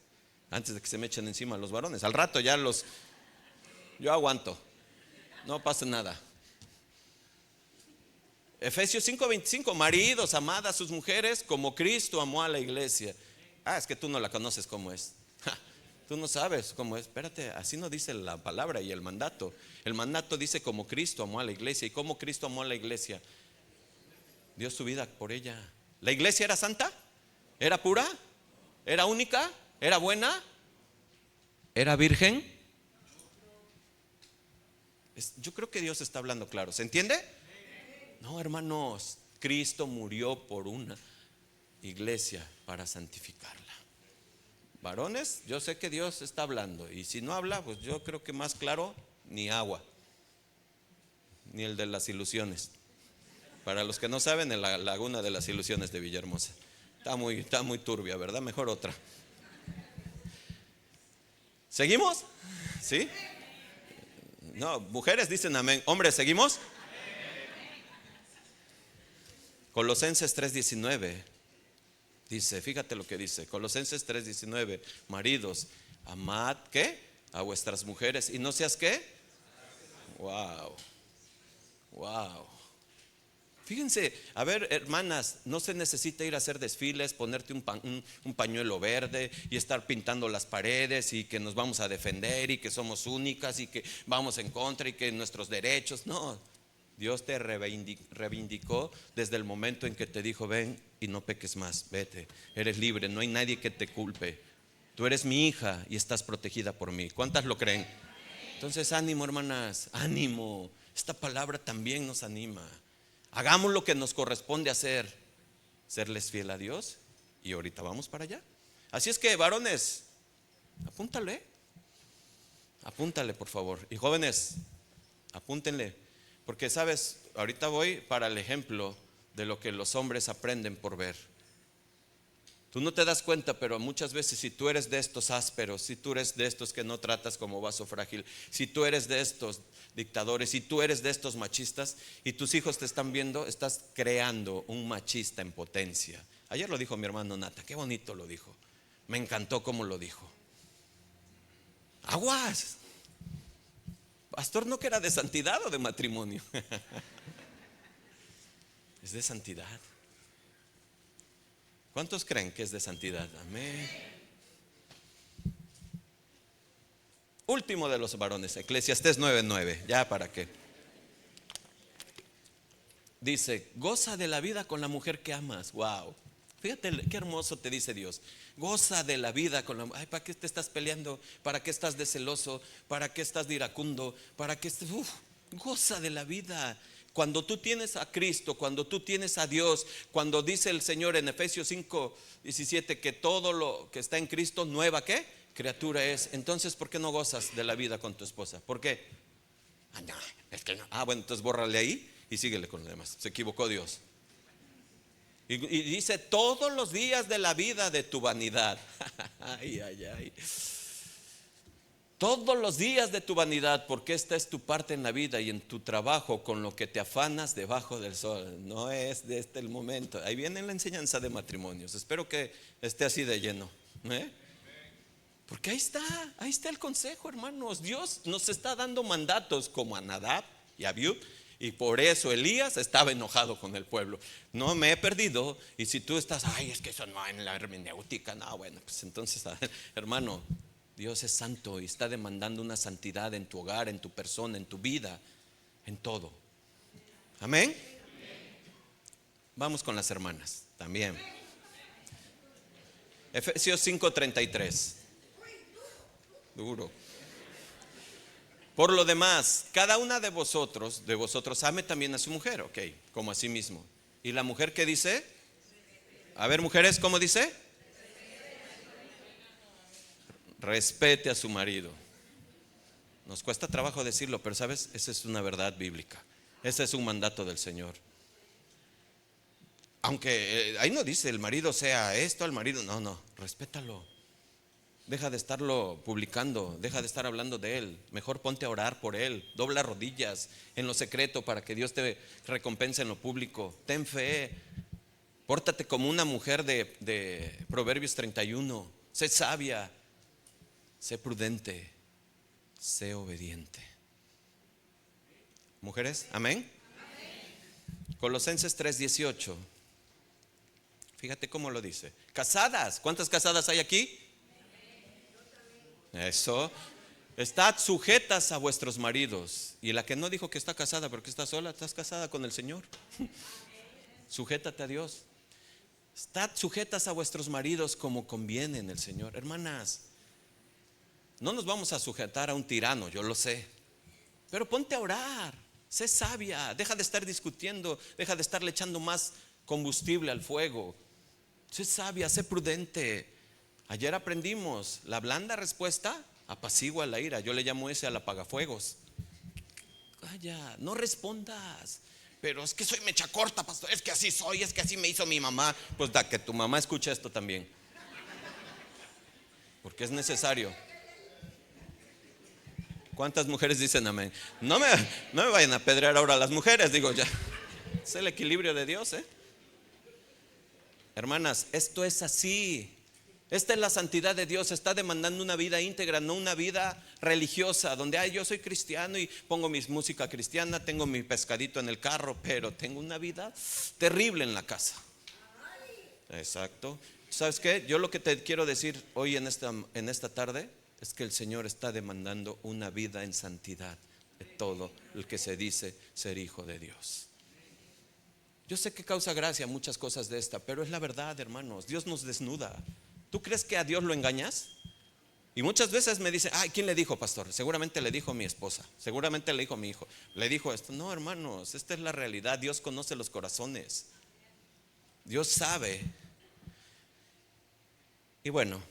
antes de que se me echen encima los varones. Al rato ya yo aguanto, no pasa nada. Efesios 5:25, maridos, amad a sus mujeres como Cristo amó a la iglesia. Es que tú no la conoces cómo es. Tú no sabes cómo es. Espérate, así no dice la palabra y el mandato. El mandato dice como Cristo amó a la iglesia. ¿Y cómo Cristo amó a la iglesia? Dio su vida por ella. ¿La iglesia era santa? ¿Era pura? ¿Era única? ¿Era buena? ¿Era virgen? Yo creo que Dios está hablando claro. ¿Se entiende? No, hermanos, Cristo murió por una iglesia para santificarla. Varones, yo sé que Dios está hablando, y si no habla, pues yo creo que más claro, ni agua, ni el de las ilusiones. Para los que no saben, en la laguna de las ilusiones de Villahermosa. Está muy turbia, ¿verdad? Mejor otra. ¿Seguimos? ¿Sí? No, mujeres dicen amén. Hombres, ¿seguimos? Colosenses 3:19 dice, fíjate lo que dice, Colosenses 3:19, maridos, amad, ¿qué? A vuestras mujeres, y no seas, ¿qué? Wow. Fíjense, a ver, hermanas, no se necesita ir a hacer desfiles, ponerte un pañuelo verde y estar pintando las paredes y que nos vamos a defender y que somos únicas y que vamos en contra y que nuestros derechos. No, Dios te reivindicó desde el momento en que te dijo, ven y no peques más, vete, eres libre, no hay nadie que te culpe. Tú eres mi hija y estás protegida por mí. ¿Cuántas lo creen? Entonces, ánimo, hermanas, ánimo. Esta palabra también nos anima. Hagamos lo que nos corresponde hacer, serles fiel a Dios. Y ahorita vamos para allá. Así es que, varones, apúntale por favor. Y jóvenes, apúntenle. Porque sabes, ahorita voy para el ejemplo de lo que los hombres aprenden por ver. Tú no te das cuenta, pero muchas veces si tú eres de estos ásperos, si tú eres de estos que no tratas como vaso frágil, si tú eres de estos dictadores, si tú eres de estos machistas y tus hijos te están viendo, estás creando un machista en potencia. Ayer lo dijo mi hermano Nata, qué bonito lo dijo. Me encantó cómo lo dijo. Aguas. Pastor, ¿no que era de santidad o de matrimonio? Es de santidad. ¿Cuántos creen que es de santidad? Amén. Último de los varones, Eclesiastés 9:9. Ya para qué. Dice, goza de la vida con la mujer que amas. Wow. Fíjate qué hermoso te dice Dios. Goza de la vida con la mujer. Ay, ¿para qué te estás peleando? ¿Para qué estás de celoso? ¿Para qué estás de iracundo? ¿Para qué? Goza de la vida. Cuando tú tienes a Cristo, cuando tú tienes a Dios, cuando dice el Señor en Efesios 5:17 que todo lo que está en Cristo, nueva ¿qué? Criatura es. Entonces, ¿por qué no gozas de la vida con tu esposa? ¿Por qué? Ah, no, es que no. Ah, bueno, entonces bórrale ahí y síguele con lo demás. Se equivocó Dios. Y dice todos los días de la vida de tu vanidad. Ay, ay, ay. Todos los días de tu vanidad, porque esta es tu parte en la vida y en tu trabajo con lo que te afanas debajo del sol. No es de este el momento. Ahí viene la enseñanza de matrimonios. Espero que esté así de lleno. Porque ahí está el consejo, hermanos. Dios nos está dando mandatos como a Nadab y a Abiú. Y por eso Elías estaba enojado con el pueblo. No me he perdido. Y si tú estás, ay, es que eso no en la hermenéutica. No, bueno, pues entonces, hermano, Dios es santo y está demandando una santidad en tu hogar, en tu persona, en tu vida, en todo. Amén. Vamos con las hermanas también. Efesios 5:33. Duro. Por lo demás, cada una de vosotros ame también a su mujer, ok, como a sí mismo. ¿Y la mujer qué dice? A ver, mujeres, ¿cómo dice? Respete a su marido. Nos cuesta trabajo decirlo, pero sabes, esa es una verdad bíblica. Ese es un mandato del Señor. Aunque ahí no dice el marido sea esto, al marido, no, respétalo. Deja de estarlo publicando, deja de estar hablando de él. Mejor ponte a orar por él. Dobla rodillas en lo secreto para que Dios te recompense en lo público. Ten fe. Pórtate como una mujer de Proverbios 31. Sé sabia, sé prudente, sé obediente. Mujeres, amén. Colosenses 3:18. Fíjate cómo lo dice. Casadas, ¿cuántas casadas hay aquí? Eso. Estad sujetas a vuestros maridos. Y la que no dijo que está casada porque está sola, estás casada con el Señor. Sujétate a Dios. Estad sujetas a vuestros maridos como conviene en el Señor. Hermanas, no nos vamos a sujetar a un tirano, yo lo sé. Pero ponte a orar. Sé sabia. Deja de estar discutiendo. Deja de estarle echando más combustible al fuego. Sé sabia, sé prudente. Ayer aprendimos, la blanda respuesta apacigua la ira. Yo le llamo ese al apagafuegos. Calla, no respondas. Pero es que soy mecha corta, pastor. Es que así soy, es que así me hizo mi mamá. Pues da que tu mamá escuche esto también. Porque es necesario. ¿Cuántas mujeres dicen amén? No me vayan a apedrear ahora las mujeres, digo ya. Es el equilibrio de Dios, Hermanas, esto es así. Esta es la santidad de Dios. Está demandando una vida íntegra, no una vida religiosa donde yo soy cristiano y pongo mi música cristiana, tengo mi pescadito en el carro, pero tengo una vida terrible en la casa. Exacto. ¿Sabes qué? Yo lo que te quiero decir hoy en esta tarde es que el Señor está demandando una vida en santidad de todo el que se dice ser hijo de Dios. Yo sé que causa gracia muchas cosas de esta, pero es la verdad, hermanos. Dios nos desnuda. ¿Tú crees que a Dios lo engañas? Y muchas veces me dicen, ay, ¿quién le dijo, pastor? Seguramente le dijo mi esposa, seguramente le dijo mi hijo, le dijo esto. No, hermanos, esta es la realidad. Dios conoce los corazones. Dios sabe. Y bueno,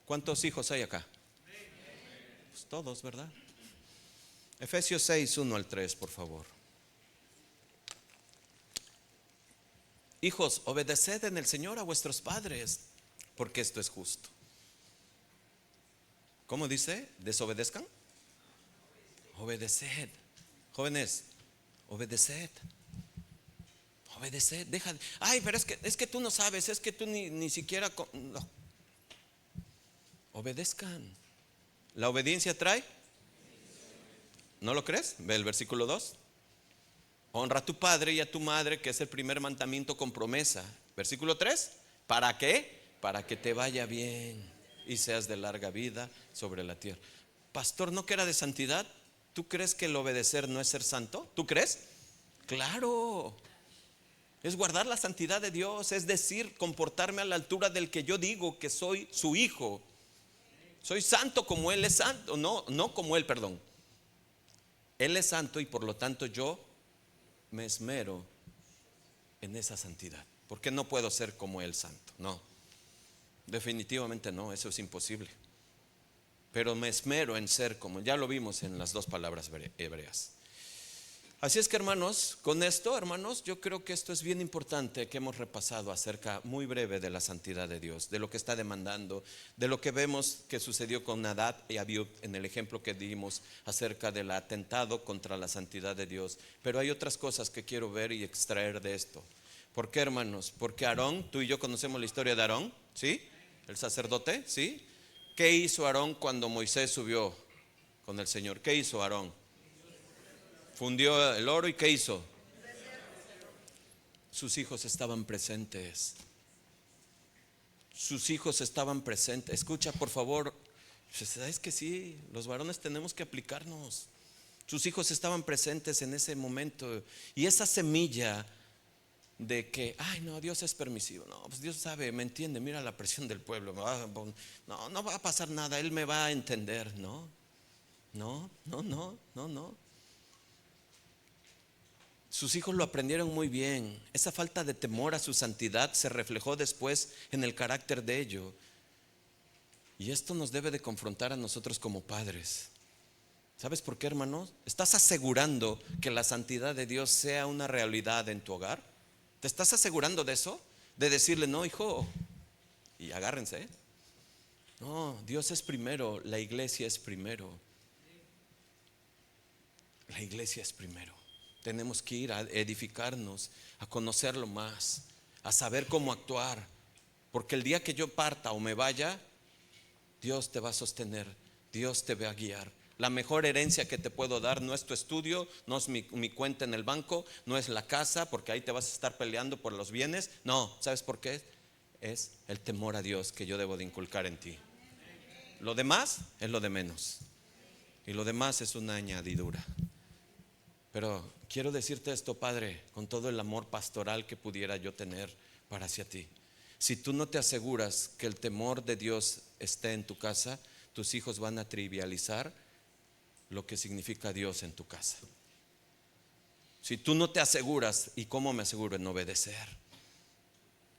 ¿cuántos hijos hay acá? Pues todos, ¿verdad? Efesios 6:1-3, por favor. Hijos, obedeced en el Señor a vuestros padres, porque esto es justo. ¿Cómo dice? ¿Desobedezcan? Obedeced. Jóvenes, obedeced. Obedeced. Deja. Ay, pero es que tú no sabes, es que tú ni siquiera no. Obedezcan. ¿La obediencia trae? ¿No lo crees? Ve el versículo 2. Honra a tu padre y a tu madre, que es el primer mandamiento con promesa. Versículo 3. ¿Para qué? Para que te vaya bien y seas de larga vida sobre la tierra. Pastor, ¿no que era de santidad? ¿Tú crees que el obedecer no es ser santo? ¿Tú crees? Claro. Es guardar la santidad de Dios, es decir, comportarme a la altura del que yo digo que soy su hijo. Soy santo como Él es santo. No como Él, perdón. Él es santo y por lo tanto yo me esmero en esa santidad. Porque no puedo ser como Él santo. No, definitivamente no, eso es imposible. Pero me esmero en ser como, ya lo vimos en las dos palabras hebreas. Así es que, hermanos, con esto, hermanos, yo creo que esto es bien importante que hemos repasado acerca muy breve de la santidad de Dios, de lo que está demandando, de lo que vemos que sucedió con Nadab y Abiú en el ejemplo que dimos acerca del atentado contra la santidad de Dios. Pero hay otras cosas que quiero ver y extraer de esto. ¿Por qué, hermanos? Porque Aarón, tú y yo conocemos la historia de Aarón, ¿sí? El sacerdote, ¿sí? ¿Qué hizo Aarón cuando Moisés subió con el Señor? ¿Qué hizo Aarón? Fundió el oro y ¿qué hizo? Sus hijos estaban presentes. Sus hijos estaban presentes. Escucha, por favor. ¿Sabes que sí? Los varones tenemos que aplicarnos. Sus hijos estaban presentes en ese momento. Y esa semilla de que, ay no, Dios es permisivo. No, pues Dios sabe, me entiende. Mira la presión del pueblo. No va a pasar nada. Él me va a entender. No. Sus hijos lo aprendieron muy bien. Esa falta de temor a su santidad se reflejó después en el carácter de ellos. Y esto nos debe de confrontar a nosotros como padres. ¿Sabes por qué, hermanos? ¿Estás asegurando que la santidad de Dios sea una realidad en tu hogar? ¿Te estás asegurando de eso? De decirle, no, hijo, y agárrense. No, Dios es primero, la iglesia es primero. La iglesia es primero. Tenemos que ir a edificarnos, a conocerlo más, a saber cómo actuar. Porque el día que yo parta o me vaya, Dios te va a sostener, Dios te va a guiar. La mejor herencia que te puedo dar no es tu estudio, no es mi cuenta en el banco, no es la casa, porque ahí te vas a estar peleando por los bienes. No, ¿sabes por qué? Es el temor a Dios que yo debo de inculcar en ti. Lo demás es lo de menos. Y lo demás es una añadidura. Pero quiero decirte esto, Padre, con todo el amor pastoral que pudiera yo tener para hacia ti. Si tú no te aseguras que el temor de Dios esté en tu casa, tus hijos van a trivializar lo que significa Dios en tu casa. Si tú no te aseguras, ¿y cómo me aseguro? En obedecer.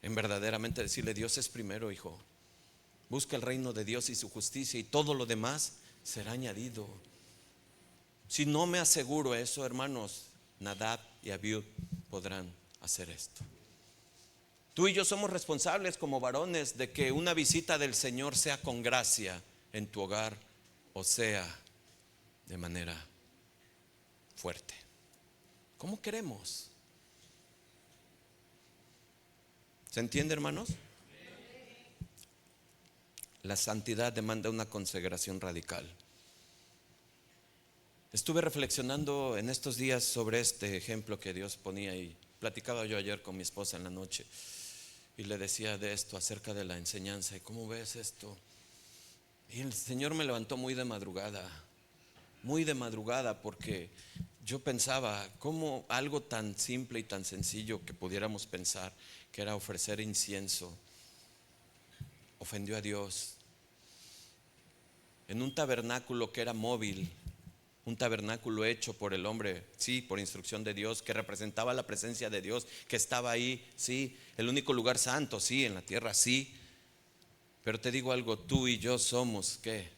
En verdaderamente decirle, Dios es primero, hijo. Busca el reino de Dios y su justicia y todo lo demás será añadido. Si no me aseguro eso, hermanos, Nadab y Abiú podrán hacer esto. Tú y yo somos responsables como varones de que una visita del Señor sea con gracia en tu hogar o sea de manera fuerte. ¿Cómo queremos? ¿Se entiende, hermanos? La santidad demanda una consagración radical. Estuve reflexionando en estos días sobre este ejemplo que Dios ponía y platicaba yo ayer con mi esposa en la noche y le decía de esto acerca de la enseñanza y cómo ves esto. Y el Señor me levantó muy de madrugada porque yo pensaba cómo algo tan simple y tan sencillo que pudiéramos pensar que era ofrecer incienso ofendió a Dios. En un tabernáculo que era móvil, un tabernáculo hecho por el hombre, sí, por instrucción de Dios, que representaba la presencia de Dios, que estaba ahí, sí, el único lugar santo, sí, en la tierra, sí. Pero te digo algo, tú y yo somos, ¿qué?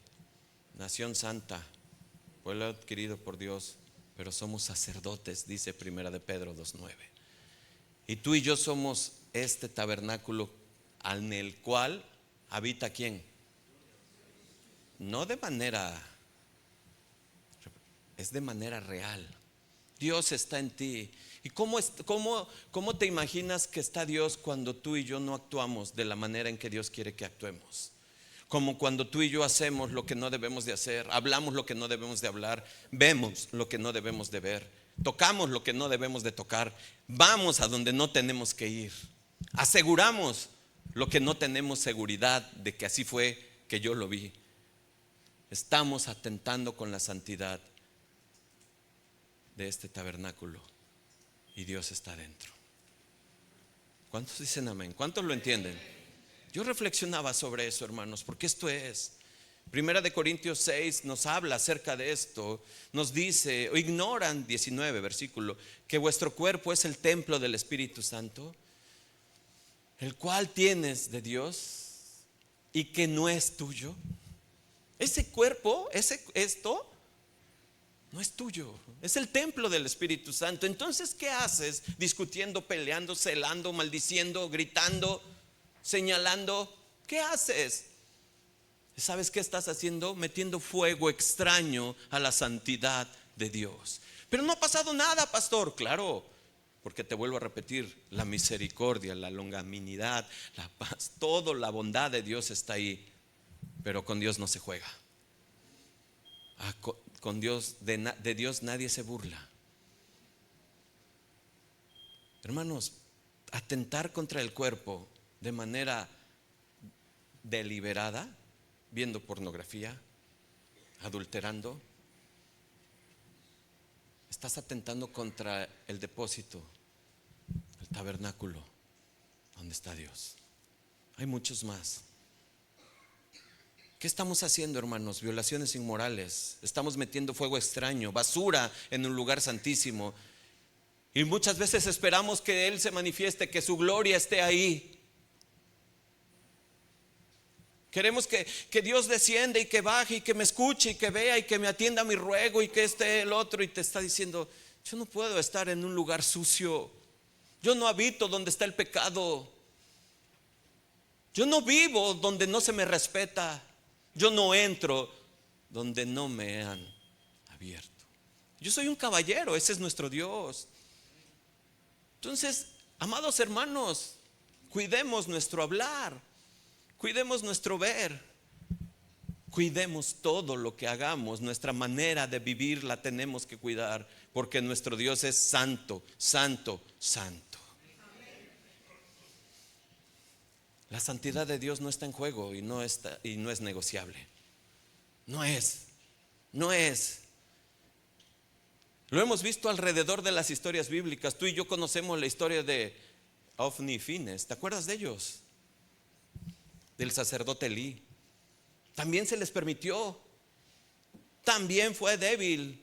Nación santa, pueblo adquirido por Dios, pero somos sacerdotes, dice Primera de Pedro 2:9. Y tú y yo somos este tabernáculo en el cual habita ¿quién? No de manera, es de manera real. Dios está en ti. ¿Y cómo te imaginas que está Dios cuando tú y yo no actuamos de la manera en que Dios quiere que actuemos? Como cuando tú y yo hacemos lo que no debemos de hacer, hablamos lo que no debemos de hablar, vemos lo que no debemos de ver, tocamos lo que no debemos de tocar, vamos a donde no tenemos que ir, aseguramos lo que no tenemos seguridad de que así fue que yo lo vi. Estamos atentando con la santidad de este tabernáculo y Dios está dentro. ¿Cuántos dicen amén? ¿Cuántos lo entienden? Yo reflexionaba sobre eso, hermanos, porque esto es. Primera de Corintios 6 nos habla acerca de esto. Nos dice, o ignoran, 19 versículo, que vuestro cuerpo es el templo del Espíritu Santo, el cual tienes de Dios y que no es tuyo. Ese cuerpo, esto no es tuyo, es el templo del Espíritu Santo. Entonces, ¿qué haces discutiendo, peleando, celando, maldiciendo, gritando, señalando? ¿Qué haces? ¿Sabes qué estás haciendo? Metiendo fuego extraño a la santidad de Dios. Pero no ha pasado nada, pastor. Claro, porque te vuelvo a repetir, la misericordia, la longanimidad, la paz, toda la bondad de Dios está ahí. Pero con Dios no se juega. Con Dios, de Dios nadie se burla. Hermanos, atentar contra el cuerpo de manera deliberada, viendo pornografía, adulterando, estás atentando contra el depósito, el tabernáculo donde está Dios. Hay muchos más. ¿Qué estamos haciendo, hermanos? Violaciones inmorales. Estamos metiendo fuego extraño, basura en un lugar santísimo. Y muchas veces esperamos que Él se manifieste, que su gloria esté ahí. Queremos que Dios descienda y que baje y que me escuche y que vea y que me atienda a mi ruego y que esté el otro. Y te está diciendo, yo no puedo estar en un lugar sucio. Yo no habito donde está el pecado. Yo no vivo donde no se me respeta. Yo no entro donde no me han abierto. Yo soy un caballero, ese es nuestro Dios. Entonces, amados hermanos, cuidemos nuestro hablar, cuidemos nuestro ver, cuidemos todo lo que hagamos. Nuestra manera de vivir la tenemos que cuidar, porque nuestro Dios es santo, santo, santo. La santidad de Dios no está en juego y no es negociable. No es. Lo hemos visto alrededor de las historias bíblicas. Tú y yo conocemos la historia de Ofni y Fines. ¿Te acuerdas de ellos? Del sacerdote Elí. También se les permitió. También fue débil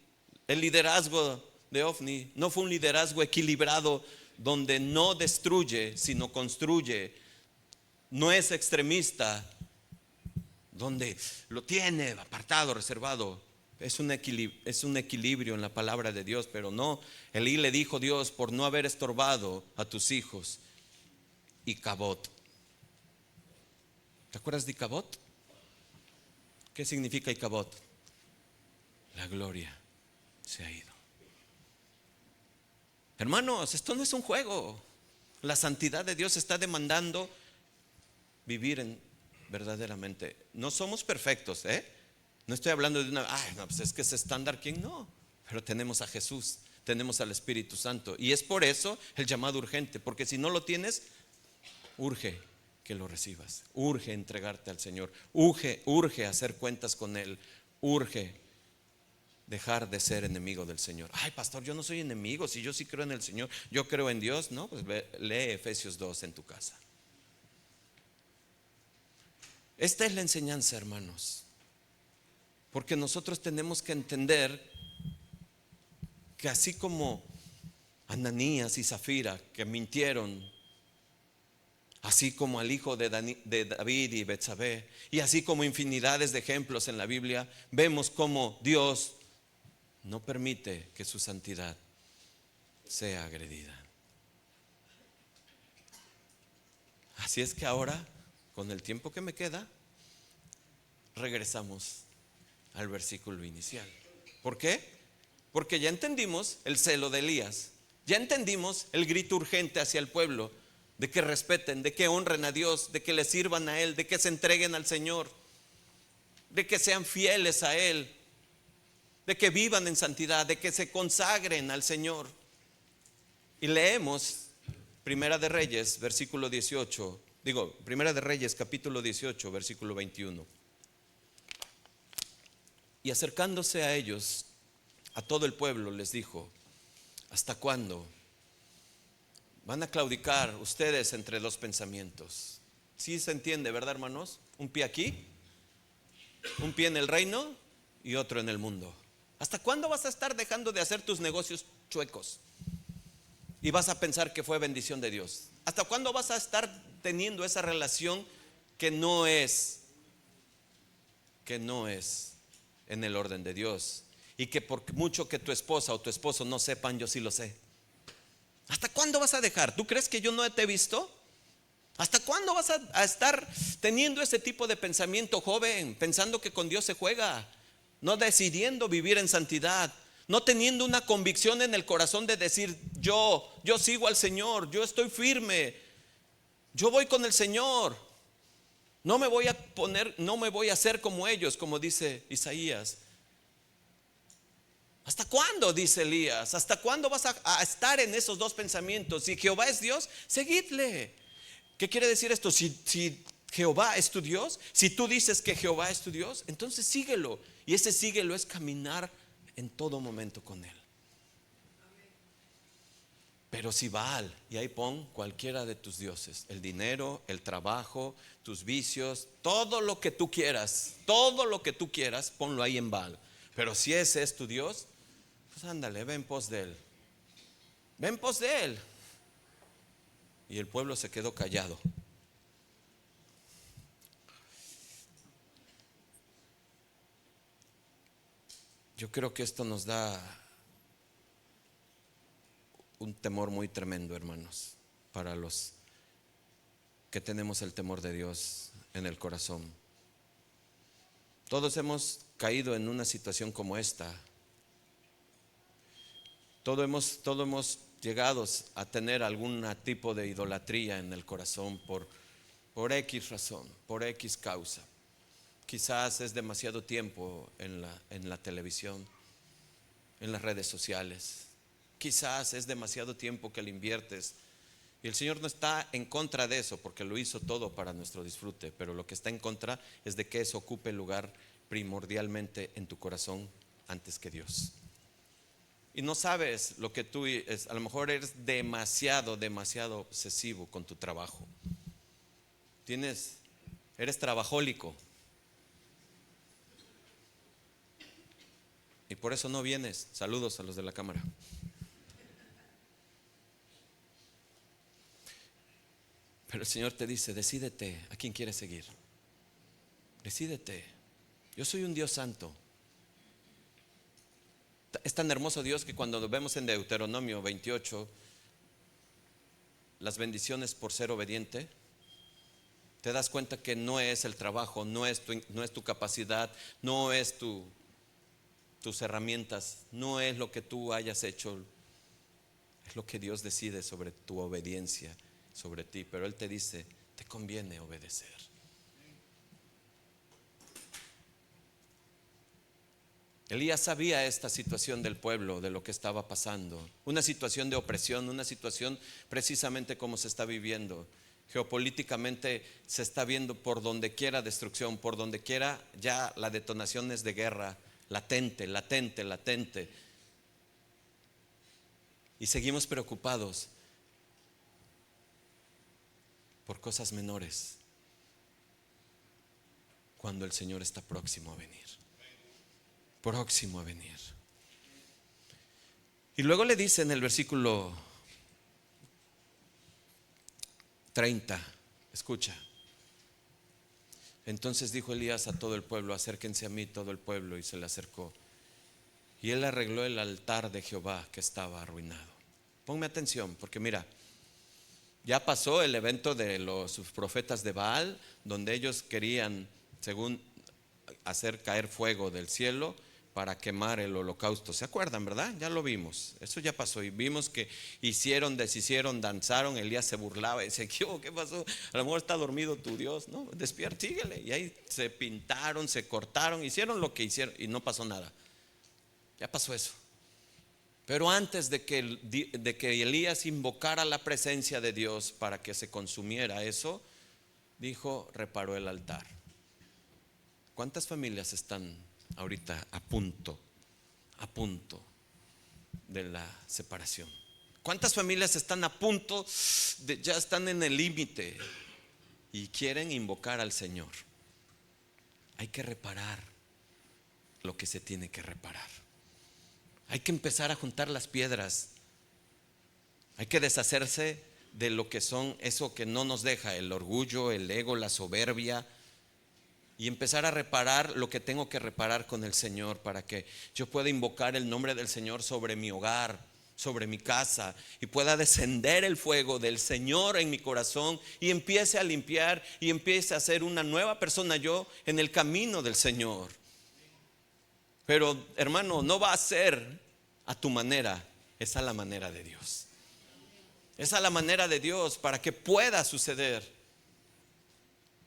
el liderazgo de Ofni. No fue un liderazgo equilibrado donde no destruye, sino construye. No es extremista, donde lo tiene apartado, reservado. Es un equilibrio en la palabra de Dios, pero no. Elí le dijo a Dios, por no haber estorbado a tus hijos. Icabod. ¿Te acuerdas de Icabod? ¿Qué significa Icabod? La gloria se ha ido. Hermanos, esto no es un juego. La santidad de Dios está demandando vivir verdaderamente. No somos perfectos, no estoy hablando de no, pues es que es estándar. ¿Quién no? Pero tenemos a Jesús, tenemos al Espíritu Santo. Y es por eso el llamado urgente, porque si no lo tienes, urge que lo recibas, urge entregarte al Señor, urge hacer cuentas con Él, urge dejar de ser enemigo del Señor. Ay, pastor, yo no soy enemigo, si yo sí creo en el Señor, yo creo en Dios. No, pues lee Efesios 2 en tu casa. Esta es la enseñanza, hermanos, porque nosotros tenemos que entender que así como Ananías y Zafira, que mintieron, así como al hijo de David y Betsabé, y así como infinidades de ejemplos en la Biblia, vemos cómo Dios no permite que su santidad sea agredida. Así es que ahora, con el tiempo que me queda, regresamos al versículo inicial. ¿Por qué? Porque ya entendimos el celo de Elías, ya entendimos el grito urgente hacia el pueblo de que respeten, de que honren a Dios, de que le sirvan a Él, de que se entreguen al Señor. de que sean fieles a Él, de que vivan en santidad, de que se consagren al Señor. Y leemos Primera de Reyes, versículo 18, Primera de Reyes, capítulo 18, versículo 21. Y acercándose a ellos, a todo el pueblo, les dijo: ¿hasta cuándo van a claudicar ustedes entre dos pensamientos? ¿Sí se entiende, verdad, hermanos? Un pie aquí, un pie en el reino y otro en el mundo. ¿Hasta cuándo vas a estar dejando de hacer tus negocios chuecos y vas a pensar que fue bendición de Dios? ¿Hasta cuándo vas a estar teniendo esa relación que no es en el orden de Dios? Y que por mucho que tu esposa o tu esposo no sepan, yo sí lo sé. ¿Hasta cuándo vas a dejar? ¿Tú crees que yo no te he visto? ¿Hasta cuándo vas a estar teniendo ese tipo de pensamiento, joven? Pensando que con Dios se juega, no decidiendo vivir en santidad, no teniendo una convicción en el corazón de decir: yo sigo al Señor, yo estoy firme, yo voy con el Señor, no me voy a hacer como ellos, como dice Isaías. ¿Hasta cuándo? Dice Elías. ¿Hasta cuándo vas a estar en esos dos pensamientos? Si Jehová es Dios, seguidle. ¿Qué quiere decir esto? Si Jehová es tu Dios, si tú dices que Jehová es tu Dios, entonces síguelo. Y ese síguelo es caminar en todo momento con Él. Pero si Baal, y ahí pon cualquiera de tus dioses: el dinero, el trabajo, tus vicios, todo lo que tú quieras, ponlo ahí en Baal. Pero si ese es tu Dios, pues ándale, ven pos de Él. Ven pos de Él. Y el pueblo se quedó callado. Yo creo que esto nos da un temor muy tremendo, hermanos, para los que tenemos el temor de Dios en el corazón. Todos hemos caído en una situación como esta. Todos hemos llegado a tener algún tipo de idolatría en el corazón por X razón, por X causa. Quizás es demasiado tiempo en la televisión, en las redes sociales. Quizás es demasiado tiempo que le inviertes. Y el Señor no está en contra de eso, porque lo hizo todo para nuestro disfrute. Pero lo que está en contra es de que eso ocupe lugar primordialmente en tu corazón antes que Dios. Y no sabes lo que tú es. A lo mejor eres demasiado obsesivo con tu trabajo. Eres trabajólico. Y por eso no vienes. Saludos a los de la cámara. Pero el Señor te dice: decídete a quién quieres seguir. Decídete. Yo soy un Dios santo. Es tan hermoso Dios que cuando vemos en Deuteronomio 28 las bendiciones por ser obediente, te das cuenta que no es el trabajo, no es tu capacidad, no es tus herramientas, no es lo que tú hayas hecho, es lo que Dios decide sobre tu obediencia, sobre ti. Pero Él te dice: te conviene obedecer. Elías sabía esta situación del pueblo, de lo que estaba pasando, una situación de opresión, una situación precisamente como se está viviendo. Geopolíticamente se está viendo por donde quiera destrucción, por donde quiera ya la detonación es de guerra, latente. Y seguimos preocupados por cosas menores, cuando el Señor está próximo a venir. Y luego le dice en el versículo 30, escucha: entonces dijo Elías a todo el pueblo: acérquense a mí todo el pueblo. Y se le acercó. Y él arregló el altar de Jehová que estaba arruinado. Ponme atención, porque mira, ya pasó el evento de los profetas de Baal, donde ellos querían, según, hacer caer fuego del cielo, para quemar el holocausto. ¿Se acuerdan, verdad? Ya lo vimos. Eso ya pasó y vimos que hicieron, deshicieron, danzaron. Elías se burlaba y decía, ¿qué pasó? A lo mejor está dormido tu Dios. No, despierta, síguele. Y ahí se pintaron, se cortaron, hicieron lo que hicieron y no pasó nada. Ya pasó eso. Pero antes de que Elías invocara la presencia de Dios para que se consumiera eso, dijo, reparó el altar. ¿Cuántas familias están ahorita a punto de la separación? ¿Cuántas familias están a punto ya están en el límite y quieren invocar al Señor? Hay que reparar lo que se tiene que reparar. Hay que empezar a juntar las piedras. Hay que deshacerse de lo que son eso que no nos deja, el orgullo, el ego, la soberbia, y empezar a reparar lo que tengo que reparar con el Señor para que yo pueda invocar el nombre del Señor sobre mi hogar, sobre mi casa, y pueda descender el fuego del Señor en mi corazón y empiece a limpiar y empiece a ser una nueva persona yo en el camino del Señor. Pero hermano, no va a ser a tu manera, es a la manera de Dios. Es a la manera de Dios para que pueda suceder.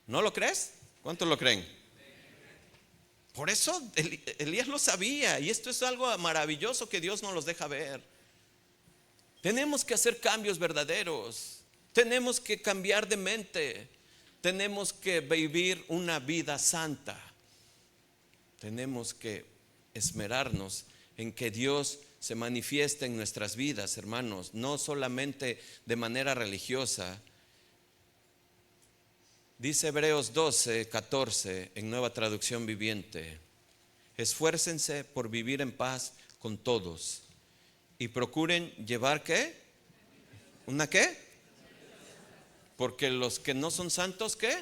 ¿No lo crees? ¿Cuántos lo creen? Por eso Elías lo sabía, y esto es algo maravilloso que Dios nos los deja ver. Tenemos que hacer cambios verdaderos. Tenemos que cambiar de mente. Tenemos que vivir una vida santa. Tenemos que esmerarnos en que Dios se manifieste en nuestras vidas, hermanos, no solamente de manera religiosa. Dice Hebreos 12:14 en Nueva Traducción Viviente: esfuércense por vivir en paz con todos y procuren llevar ¿qué? ¿Una qué? Porque los que no son santos ¿qué?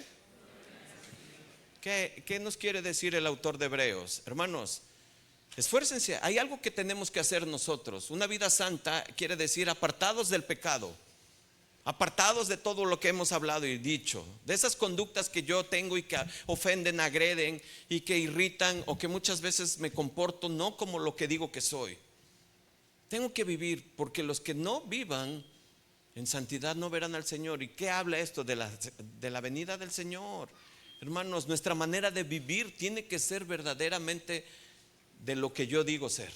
¿Qué nos quiere decir el autor de Hebreos? Hermanos, esfuércense. Hay algo que tenemos que hacer nosotros. Una vida santa quiere decir apartados del pecado, apartados de todo lo que hemos hablado y dicho, de esas conductas que yo tengo y que ofenden, agreden y que irritan, o que muchas veces me comporto no como lo que digo que soy. Tengo que vivir, porque los que no vivan en santidad no verán al Señor. ¿Y qué habla esto? De la venida del Señor. Hermanos, nuestra manera de vivir tiene que ser verdaderamente de lo que yo digo ser.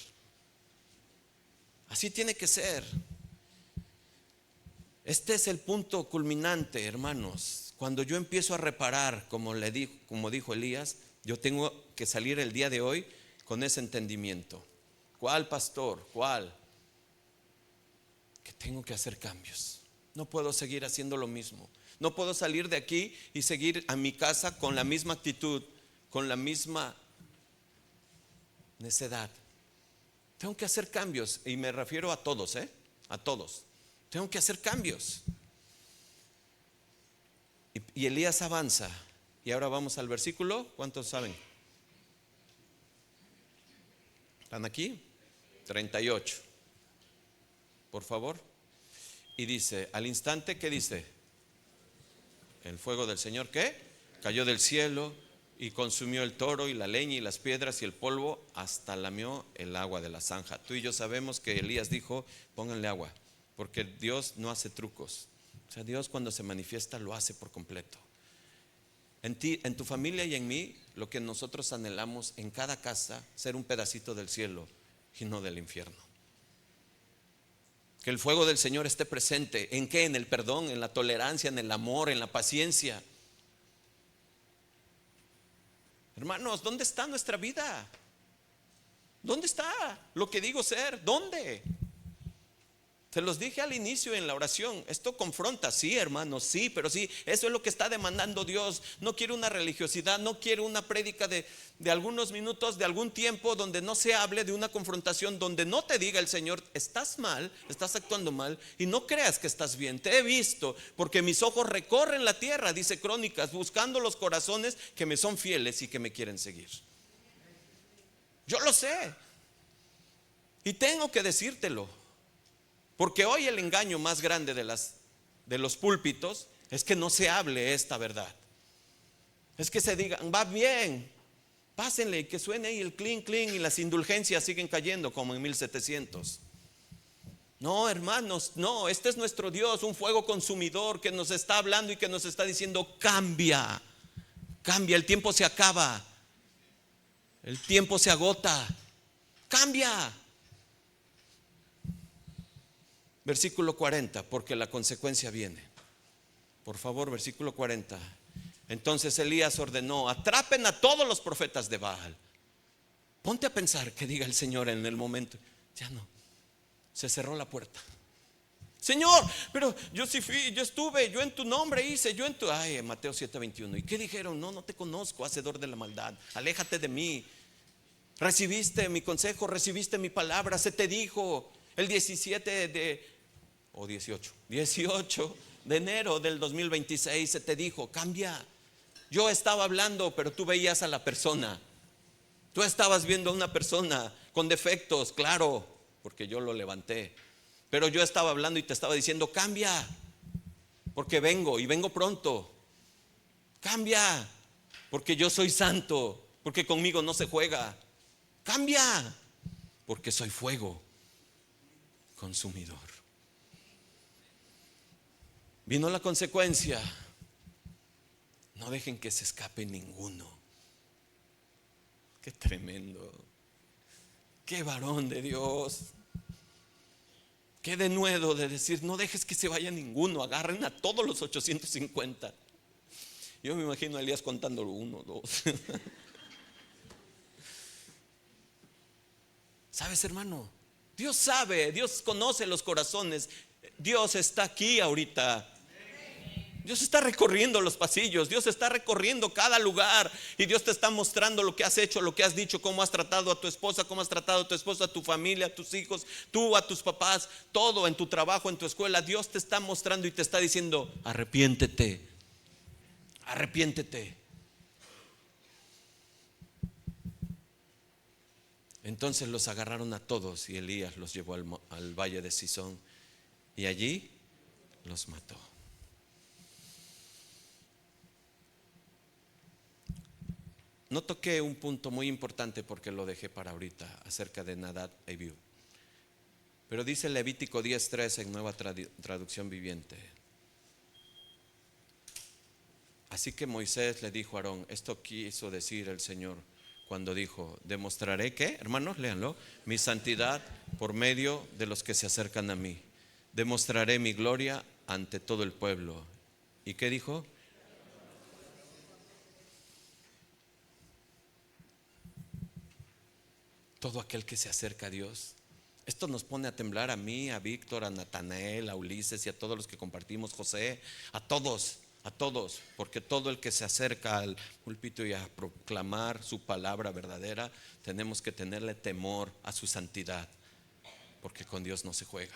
Así tiene que ser. Este es el punto culminante, hermanos. Cuando yo empiezo a reparar, como dijo Elías, yo tengo que salir el día de hoy con ese entendimiento. ¿Cuál, pastor? ¿Cuál? Que tengo que hacer cambios. No puedo seguir haciendo lo mismo. No puedo salir de aquí y seguir a mi casa con la misma actitud, con la misma necedad. Tengo que hacer cambios, y me refiero a todos, a todos. Tengo que hacer cambios. Y Elías avanza. Y ahora vamos al versículo. ¿Cuántos saben? ¿Están aquí? 38. Por favor. Y dice, al instante, ¿qué dice? El fuego del Señor, ¿qué? Cayó del cielo y consumió el toro y la leña y las piedras y el polvo, hasta lamió el agua de la zanja. Tú y yo sabemos que Elías dijo, pónganle agua, porque Dios no hace trucos. O sea, Dios cuando se manifiesta lo hace por completo. En ti, en tu familia y en mí, lo que nosotros anhelamos en cada casa, ser un pedacito del cielo y no del infierno. Que el fuego del Señor esté presente. ¿En qué? En el perdón, en la tolerancia, en el amor, en la paciencia. Hermanos, ¿dónde está nuestra vida? ¿Dónde está lo que digo ser? ¿Dónde? Se los dije al inicio en la oración. Esto confronta, sí, hermanos, sí, pero sí, eso es lo que está demandando Dios. No quiere una religiosidad, no quiere una prédica de algunos minutos, de algún tiempo, donde no se hable de una confrontación, donde no te diga el Señor, estás mal, estás actuando mal, y no creas que estás bien. Te he visto, porque mis ojos recorren la tierra, dice Crónicas, buscando los corazones que me son fieles y que me quieren seguir. Yo lo sé, y tengo que decírtelo. Porque hoy el engaño más grande de los púlpitos es que no se hable esta verdad. Es que se diga, va bien, Pásenle, que suene ahí el clink, clink, y las indulgencias siguen cayendo como en 1700. No, hermanos, no, este es nuestro Dios, un fuego consumidor que nos está hablando y que nos está diciendo: cambia, cambia, el tiempo se acaba, el tiempo se agota, cambia. Versículo 40, porque la consecuencia viene. Por favor, versículo 40. Entonces Elías ordenó: atrapen a todos los profetas de Baal. Ponte a pensar que diga el Señor en el momento: ya no, se cerró la puerta. Señor, pero yo sí fui, yo estuve, yo en tu nombre hice, yo en tu... Ay, Mateo 7:21. ¿Y qué dijeron? No, no te conozco, hacedor de la maldad, aléjate de mí. Recibiste mi consejo, recibiste mi palabra, se te dijo el 18 de enero del 2026, se te dijo: cambia. Yo estaba hablando, pero tú veías a la persona. Tú estabas viendo a una persona con defectos, claro, porque yo lo levanté. Pero yo estaba hablando y te estaba diciendo: cambia, porque vengo y vengo pronto. Cambia, porque yo soy santo, porque conmigo no se juega. Cambia, porque soy fuego consumidor. Vino la consecuencia: no dejen que se escape ninguno. Qué tremendo, qué varón de Dios, qué denuedo de decir: no dejes que se vaya ninguno, agarren a todos los 850. Yo me imagino a Elías contándolo: 1, 2. ¿Sabes, hermano? Dios sabe, Dios conoce los corazones. Dios está aquí ahorita. Dios está recorriendo los pasillos, Dios está recorriendo cada lugar, y Dios te está mostrando lo que has hecho, lo que has dicho, cómo has tratado a tu esposa, cómo has tratado a tu esposa, a tu familia, a tus hijos, tú a tus papás, todo en tu trabajo, en tu escuela. Dios te está mostrando y te está diciendo: arrepiéntete, arrepiéntete. Entonces los agarraron a todos y Elías los llevó al valle de Sison y allí los mató. No toqué un punto muy importante porque lo dejé para ahorita, acerca de Nadab y Abiú. Pero dice Levítico 10:3 en Nueva Traducción Viviente: así que Moisés le dijo a Aarón, esto quiso decir el Señor cuando dijo: demostraré que, hermanos, léanlo, mi santidad por medio de los que se acercan a mí. Demostraré mi gloria ante todo el pueblo. ¿Y qué dijo? Todo aquel que se acerca a Dios. Esto nos pone a temblar a mí, a Víctor, a Natanael, a Ulises y a todos los que compartimos, José, a todos, porque todo el que se acerca al púlpito y a proclamar su palabra verdadera, tenemos que tenerle temor a su santidad, porque con Dios no se juega.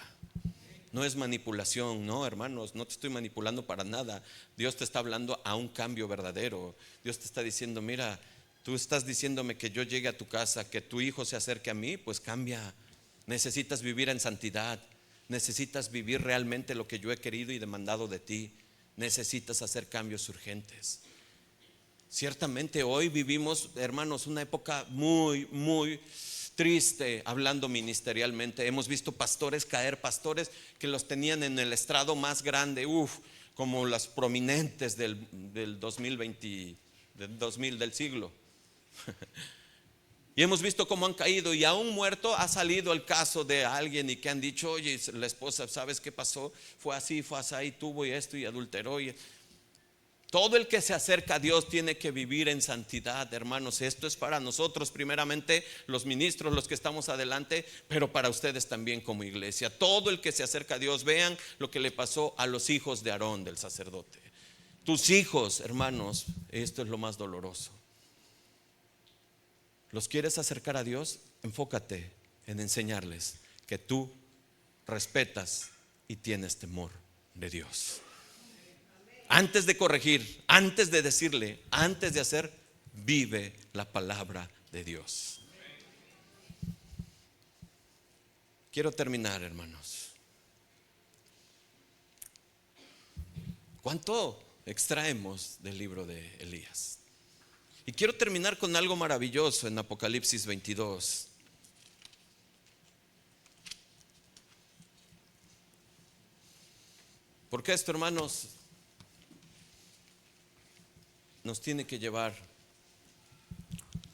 No es manipulación, no, hermanos, no te estoy manipulando para nada. Dios te está hablando a un cambio verdadero. Dios te está diciendo: mira, tú estás diciéndome que yo llegue a tu casa, que tu hijo se acerque a mí, pues cambia. Necesitas vivir en santidad, necesitas vivir realmente lo que yo he querido y demandado de ti. Necesitas hacer cambios urgentes. Ciertamente hoy vivimos, hermanos, una época muy, muy triste hablando ministerialmente. Hemos visto pastores caer, pastores que los tenían en el estrado más grande, como las prominentes del 2020, del siglo. Y hemos visto cómo han caído, y aún muerto ha salido el caso de alguien y que han dicho: oye, la esposa, ¿sabes qué pasó? Fue así, y tuvo y esto y adulteró. Todo el que se acerca a Dios tiene que vivir en santidad, hermanos. Esto es para nosotros primeramente, los ministros, los que estamos adelante, pero para ustedes también como iglesia. Todo el que se acerca a Dios, vean lo que le pasó a los hijos de Aarón, del sacerdote. Tus hijos, hermanos, esto es lo más doloroso. ¿Los quieres acercar a Dios? Enfócate en enseñarles que tú respetas y tienes temor de Dios. Antes de corregir, antes de decirle, antes de hacer, vive la palabra de Dios. Quiero terminar, hermanos. ¿Cuánto extraemos del libro de Elías? Y quiero terminar con algo maravilloso en Apocalipsis 22. Porque esto, hermanos, nos tiene que llevar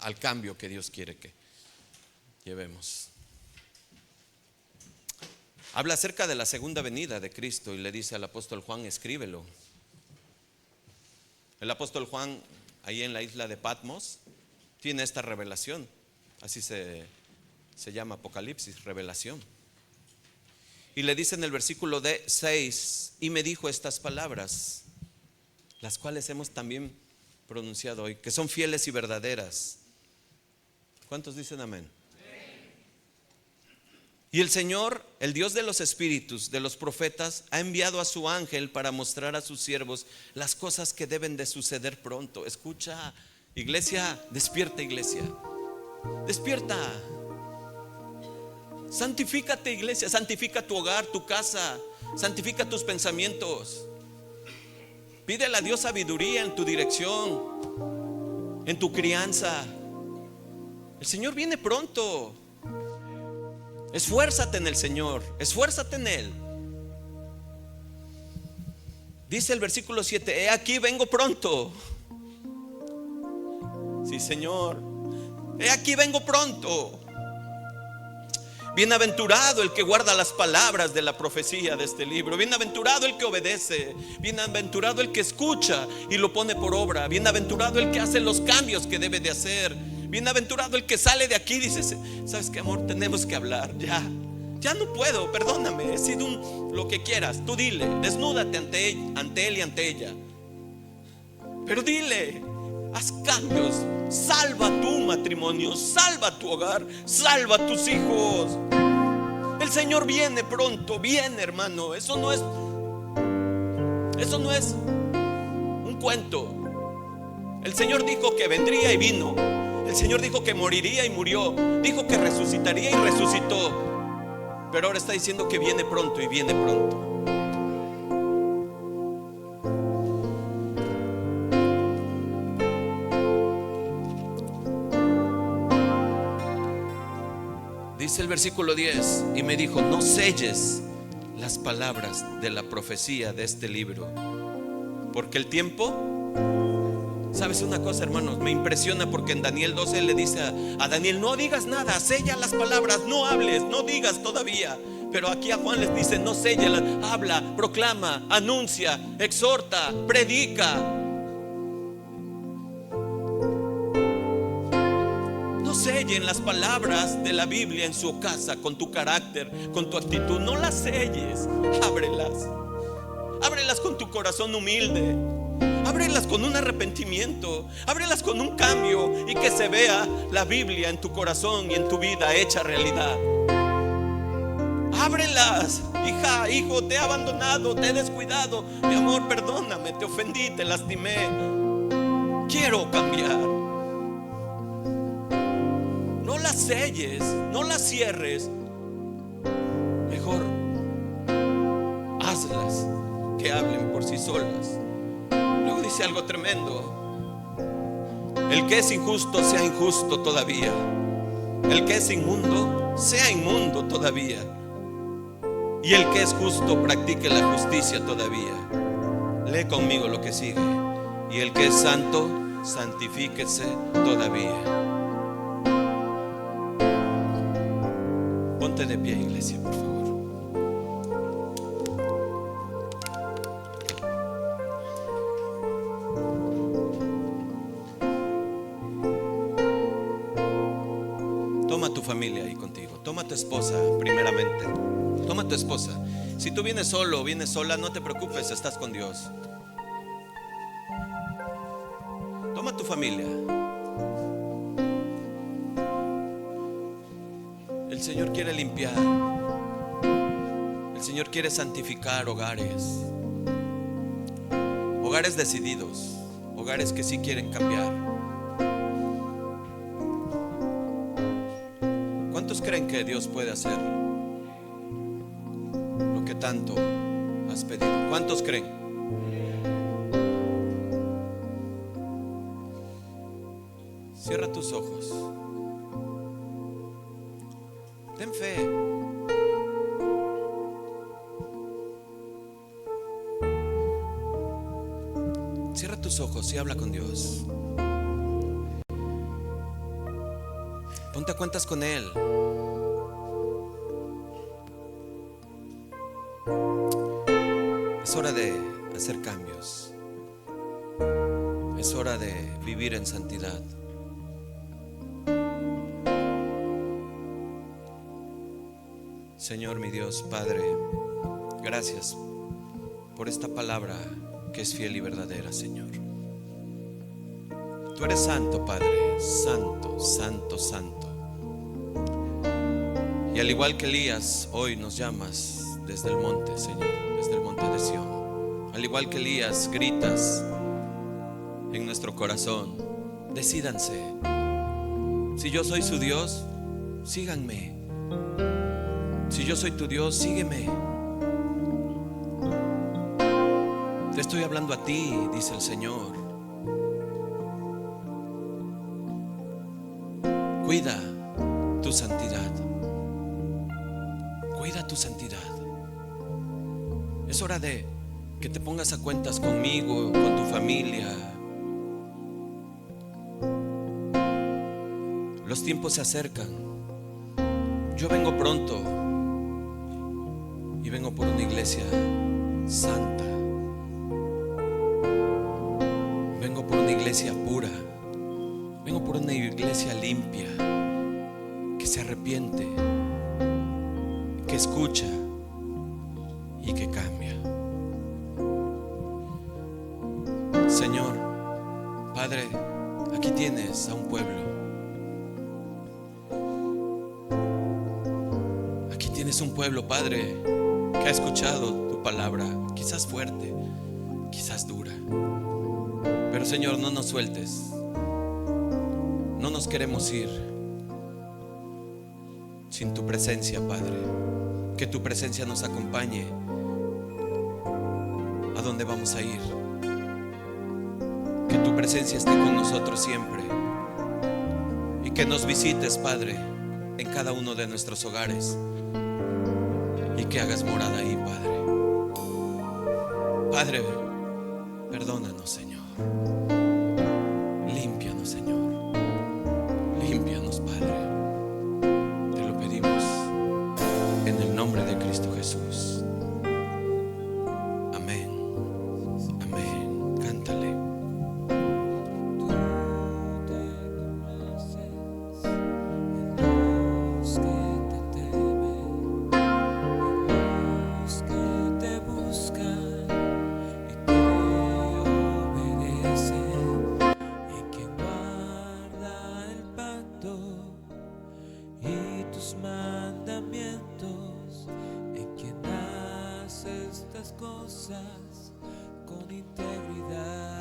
al cambio que Dios quiere que llevemos. Habla acerca de la segunda venida de Cristo y le dice al apóstol Juan: escríbelo. El apóstol Juan, ahí en la isla de Patmos, tiene esta revelación. Así se llama Apocalipsis, revelación. Y le dice en el versículo 6: y me dijo estas palabras, las cuales hemos también pronunciado hoy, que son fieles y verdaderas. ¿Cuántos dicen amén? Y el Señor, el Dios de los espíritus, de los profetas, ha enviado a su ángel para mostrar a sus siervos las cosas que deben de suceder pronto. Escucha, iglesia, despierta, iglesia, despierta. Santifícate, iglesia, santifica tu hogar, tu casa, santifica tus pensamientos. Pídele a Dios sabiduría en tu dirección, en tu crianza. El Señor viene pronto. Esfuérzate en el Señor, esfuérzate en Él. Dice el versículo 7: he aquí vengo pronto. Sí, Señor, he aquí vengo pronto. Bienaventurado el que guarda las palabras de la profecía de este libro. Bienaventurado el que obedece. Bienaventurado el que escucha y lo pone por obra. Bienaventurado el que hace los cambios que debe de hacer. Bienaventurado el que sale de aquí y dice: ¿sabes qué, amor? Tenemos que hablar. Ya no puedo, perdóname. He sido lo que quieras. Tú dile, desnúdate ante él y ante ella. Pero dile, haz cambios. Salva tu matrimonio, salva tu hogar, salva a tus hijos. El Señor viene pronto, viene, hermano. Eso no es un cuento. El Señor dijo que vendría y vino. El Señor dijo que moriría y murió. Dijo que resucitaría y resucitó. Pero ahora está diciendo que viene pronto y viene pronto. Dice el versículo 10: y me dijo: no selles las palabras de la profecía de este libro, porque el tiempo... ¿Sabes una cosa, hermanos? Me impresiona porque en Daniel 12 le dice a Daniel: no digas nada, sella las palabras, no hables, no digas todavía. Pero aquí a Juan les dice: no selles, habla, proclama, anuncia, exhorta, predica. No sellen las palabras de la Biblia en su casa con tu carácter, con tu actitud. No las selles, ábrelas. Ábrelas con tu corazón humilde. Ábrelas con un arrepentimiento, ábrelas con un cambio y que se vea la Biblia en tu corazón y en tu vida hecha realidad. Ábrelas, hija, hijo, te he abandonado, te he descuidado. Mi amor, perdóname, te ofendí, te lastimé. Quiero cambiar. No las selles, no las cierres. Mejor hazlas que hablen por sí solas. Luego dice algo tremendo: el que es injusto sea injusto todavía. El que es inmundo sea inmundo todavía. Y el que es justo practique la justicia todavía. Lee conmigo lo que sigue: y el que es santo, santifíquese todavía. Ponte de pie, iglesia, por favor. Toma a tu familia ahí contigo. Toma a tu esposa primeramente. Toma a tu esposa. Si tú vienes solo o vienes sola, no te preocupes, estás con Dios. Toma a tu familia. El Señor quiere limpiar. El Señor quiere santificar hogares. Hogares decididos. Hogares que sí quieren cambiar. ¿Cuántos creen que Dios puede hacer lo que tanto has pedido? ¿Cuántos creen? Cierra tus ojos. Ten fe. Cierra tus ojos y habla con Dios. Ponte a cuentas con Él. Es hora de hacer cambios. Es hora de vivir en santidad. Señor, mi Dios, Padre, gracias por esta palabra que es fiel y verdadera, Señor. Tú eres santo, Padre, santo, santo, santo. Y al igual que Elías, hoy nos llamas desde el monte, Señor, desde el monte de Sión. Al igual que Elías, gritas en nuestro corazón: decídanse. Si yo soy su Dios, síganme. Si yo soy tu Dios, sígueme. Te estoy hablando a ti, dice el Señor. Cuida tu santidad. Cuida tu santidad. Es hora de que te pongas a cuentas conmigo, con tu familia. Los tiempos se acercan. Yo vengo pronto y vengo por una iglesia santa. Vengo por una iglesia pura. Vengo por una iglesia limpia, que se arrepiente, que escucha y que cambia. Señor, Padre, aquí tienes a un pueblo. Aquí tienes un pueblo, Padre, que ha escuchado tu palabra, quizás fuerte, quizás dura. Pero Señor, no nos sueltes. No nos queremos ir sin tu presencia, Padre. Que tu presencia nos acompañe a donde vamos a ir. Que tu presencia esté con nosotros siempre. Y que nos visites, Padre, en cada uno de nuestros hogares. Y que hagas morada ahí, Padre. Padre, perdónanos, Señor. Límpianos, Señor. Límpianos, Padre. Te lo pedimos en el nombre de Cristo Jesús. Amén. Amén. Cántale. Tú te complaces en los que te temen, en los que te buscan y te obedecen, en quien guarda el pacto y tus mandamientos, en quien hace estas cosas con integridad.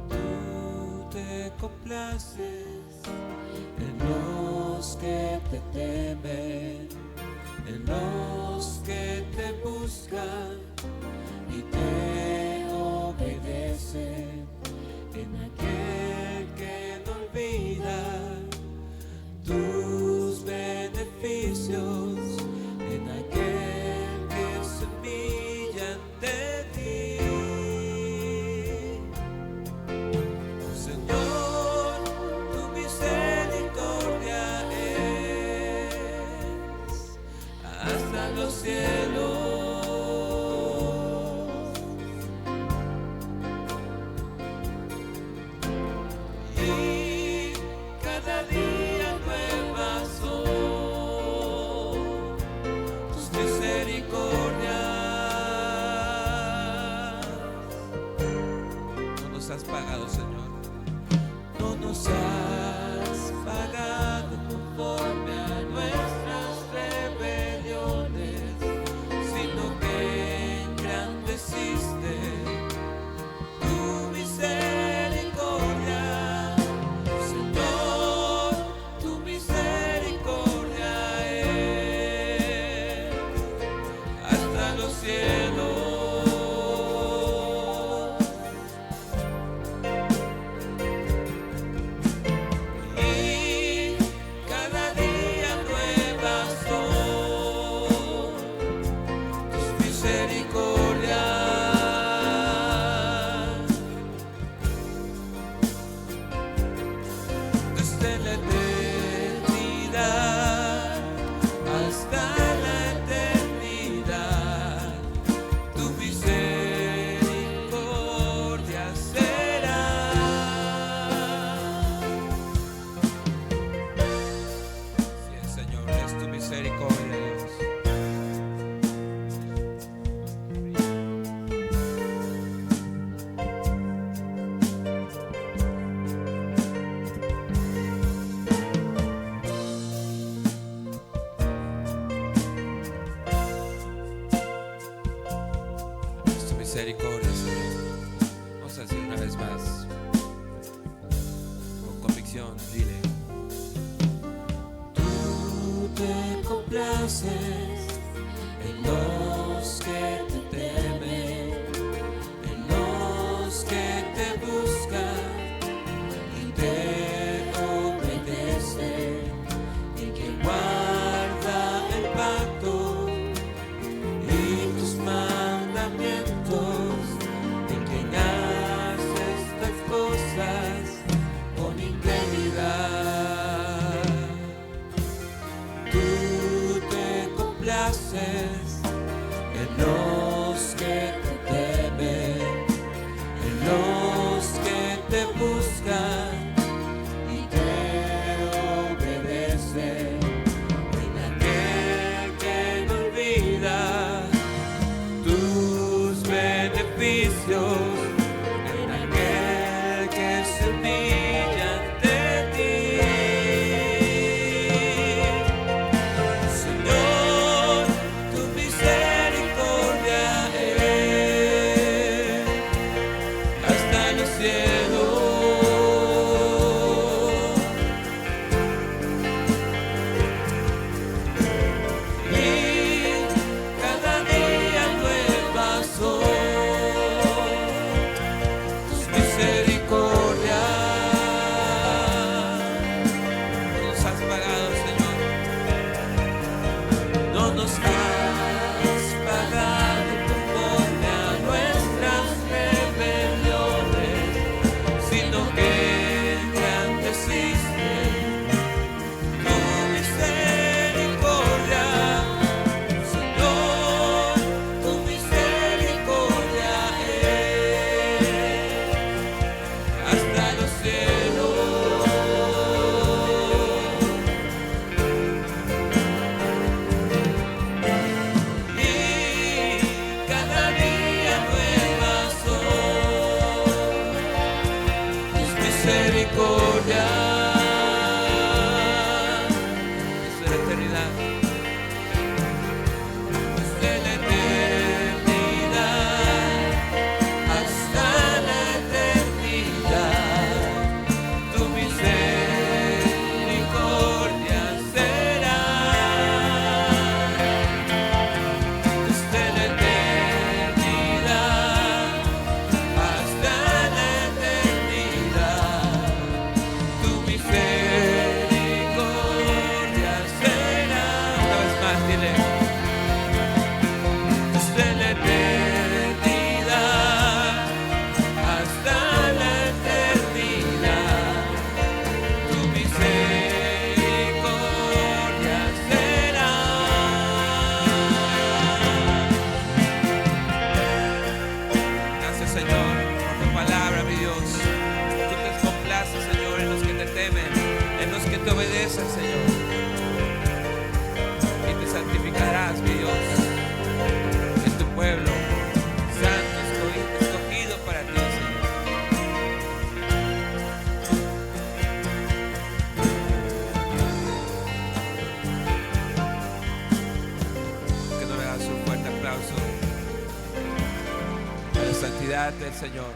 Tú te complaces en los que te temen, en los que te buscan y te obedecen, en aquel que no olvida tus beneficios, en aquel que se humilla ante ti. Señor, tu misericordia es hasta los cielos. Y cada día nuevas son tus misericordias. No nos has pagado, Señor. No nos has pagado conforme a nuestras rebeliones, sino que engrandeciste tu misericordia. Señor, tu misericordia es hasta los cielos. vamos a decir una vez más, con convicción, dile. Tú te complaces en los que te temen, en los que te buscan y te obedecen, en quien guarda el pacto y tus mandamientos, en quien hace estas cosas con integridad. Tú te complaces en los que te temen, en los que te buscan y te obedecen, en aquel que no olvida tus beneficios, en aquel que se humilla ante ti. Señor, tu misericordia es hasta los cielos. Y cada día nuevas son tus misericordias. Nos has pagado, Señor. No nos has pagado conforme a nuestras rebeliones, sino que engrandeciste tu misericordia. Señor, tu misericordia es hasta los cielos. Y cada día nuevas son tus misericordias desde la eternidad. Desde la eternidad hasta la eternidad, tu misericordia será. Desde la eternidad hasta la eternidad, tu misericordia será. Una vez más, dile. Desde la eternidad hasta la eternidad, tu misericordia será. Gracias, Señor, por tu palabra, mi Dios. Tú te complaces, Señor, en los que te temen, en los que te obedecen, Señor. Y te santificarás, mi Dios, en tu pueblo santo, escogido para ti, Señor. Que no le das un fuerte aplauso a la santidad del Señor.